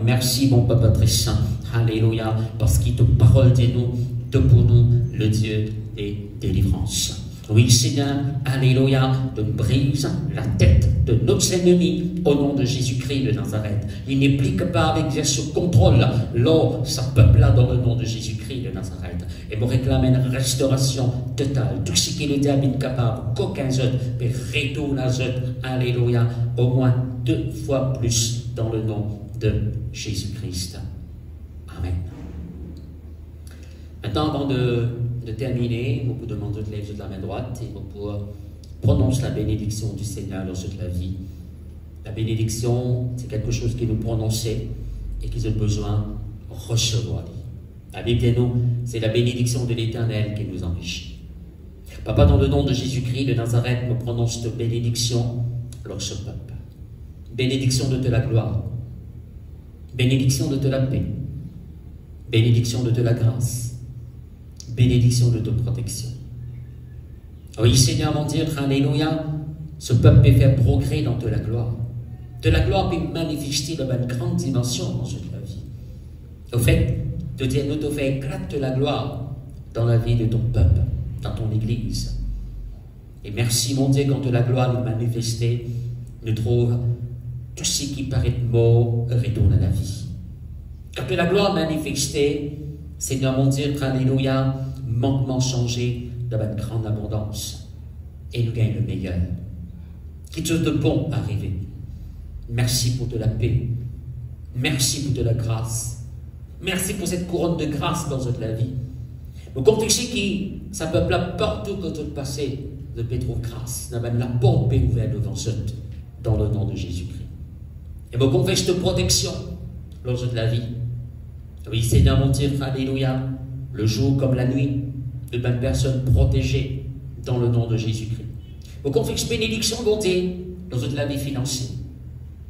Merci mon Papa très saint, alléluia, parce que toute parole de nous, de pour nous, le Dieu des délivrances. Oui, Seigneur, alléluia, de brise la tête de nos ennemis au nom de Jésus-Christ de Nazareth. Il n'est plus capable d'exercer ce contrôle sa peuple-là dans le nom de Jésus-Christ de Nazareth. Et me réclame une restauration totale. Tout ce qui le diable est capable, qu'aucun autre, mais retourne à eux, alléluia, au moins 2 fois plus dans le nom de Jésus-Christ. Amen. Maintenant, avant de terminer, vous pouvez demander de lever de la main droite et vous pouvez prononcer la bénédiction du Seigneur dans toute la vie. La bénédiction, c'est quelque chose que nous prononçons et qu'ils ont besoin de recevoir. La Bible dit nous, c'est la bénédiction de l'Éternel qui nous enrichit. Papa, dans le nom de Jésus-Christ de Nazareth, me prononce cette bénédiction sur ce peuple. Bénédiction de la gloire. Bénédiction de la paix. Bénédiction de la grâce. Bénédiction de ta protection. Oui, Seigneur, mon Dieu, alléluia, ce peuple peut faire progrès dans de la gloire. De la gloire peut manifester dans une grande dimension dans toute la vie. Au fait, de dire, nous te fait éclater de la gloire dans la vie de ton peuple, dans ton Église. Et merci, mon Dieu, quand de la gloire est manifestée, nous trouvons tout ce qui paraît mort retourne à la vie. Quand de la gloire manifestée, Seigneur, mon Dieu, alléluia, manquement changé dans une grande abondance. Et nous gagnons le meilleur. Quelque chose de bon arrivé. Merci pour de la paix. Merci pour de la grâce. Merci pour cette couronne de grâce dans toute la vie. Vous confessez qui, ça peuple là, partout que tout passé, de trouver grâce. La porte est ouverte devant eux, dans le nom de Jésus-Christ. Et vous confessez de protection dans toute la vie. Oui, Seigneur, mon Dieu, alléluia, le jour comme la nuit, de bonnes personnes protégées dans le nom de Jésus-Christ. Vous confessez bénédiction, mon Dieu, dans toute la vie financière,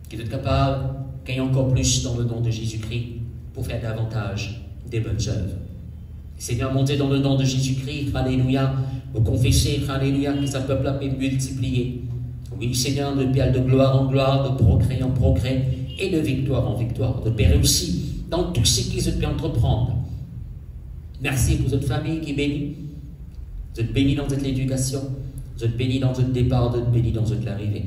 qui est capable de gagner encore plus dans le nom de Jésus-Christ pour faire davantage des bonnes œuvres. Seigneur, mon Dieu, dans le nom de Jésus-Christ, alléluia, vous confessez, alléluia, que ce peuple a pu multiplier. Oui, Seigneur, de pierre de gloire en gloire, de progrès en progrès, et de victoire en victoire, de paix réussi dans tout ce qu'ils ont pu entreprendre. Merci pour votre famille qui est bénie. Vous êtes bénis dans votre éducation, vous êtes bénis dans votre départ, vous êtes bénis dans votre arrivée.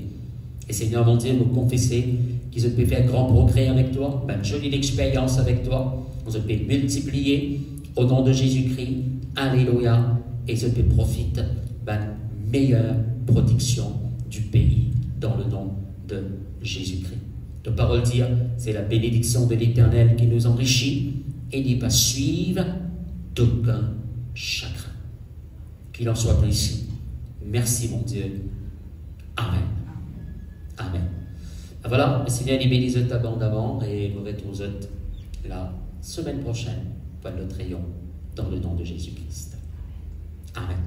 Et Seigneur, mon Dieu, vous confessez qu'ils ont pu faire grand progrès avec toi, une jolie expérience avec toi, vous avez pu multiplier au nom de Jésus-Christ. Alléluia. Et vous avez profiter d'une meilleure protection du pays dans le nom de Jésus-Christ. De parole dire, c'est la bénédiction de l'Éternel qui nous enrichit et n'y pas suivre d'aucun chagrin. Qu'il en soit ainsi. Merci, mon Dieu. Amen. Amen. Voilà, le Seigneur les bénisse abondamment et vous retrouvons la semaine prochaine pour le triomphe dans le nom de Jésus-Christ. Amen.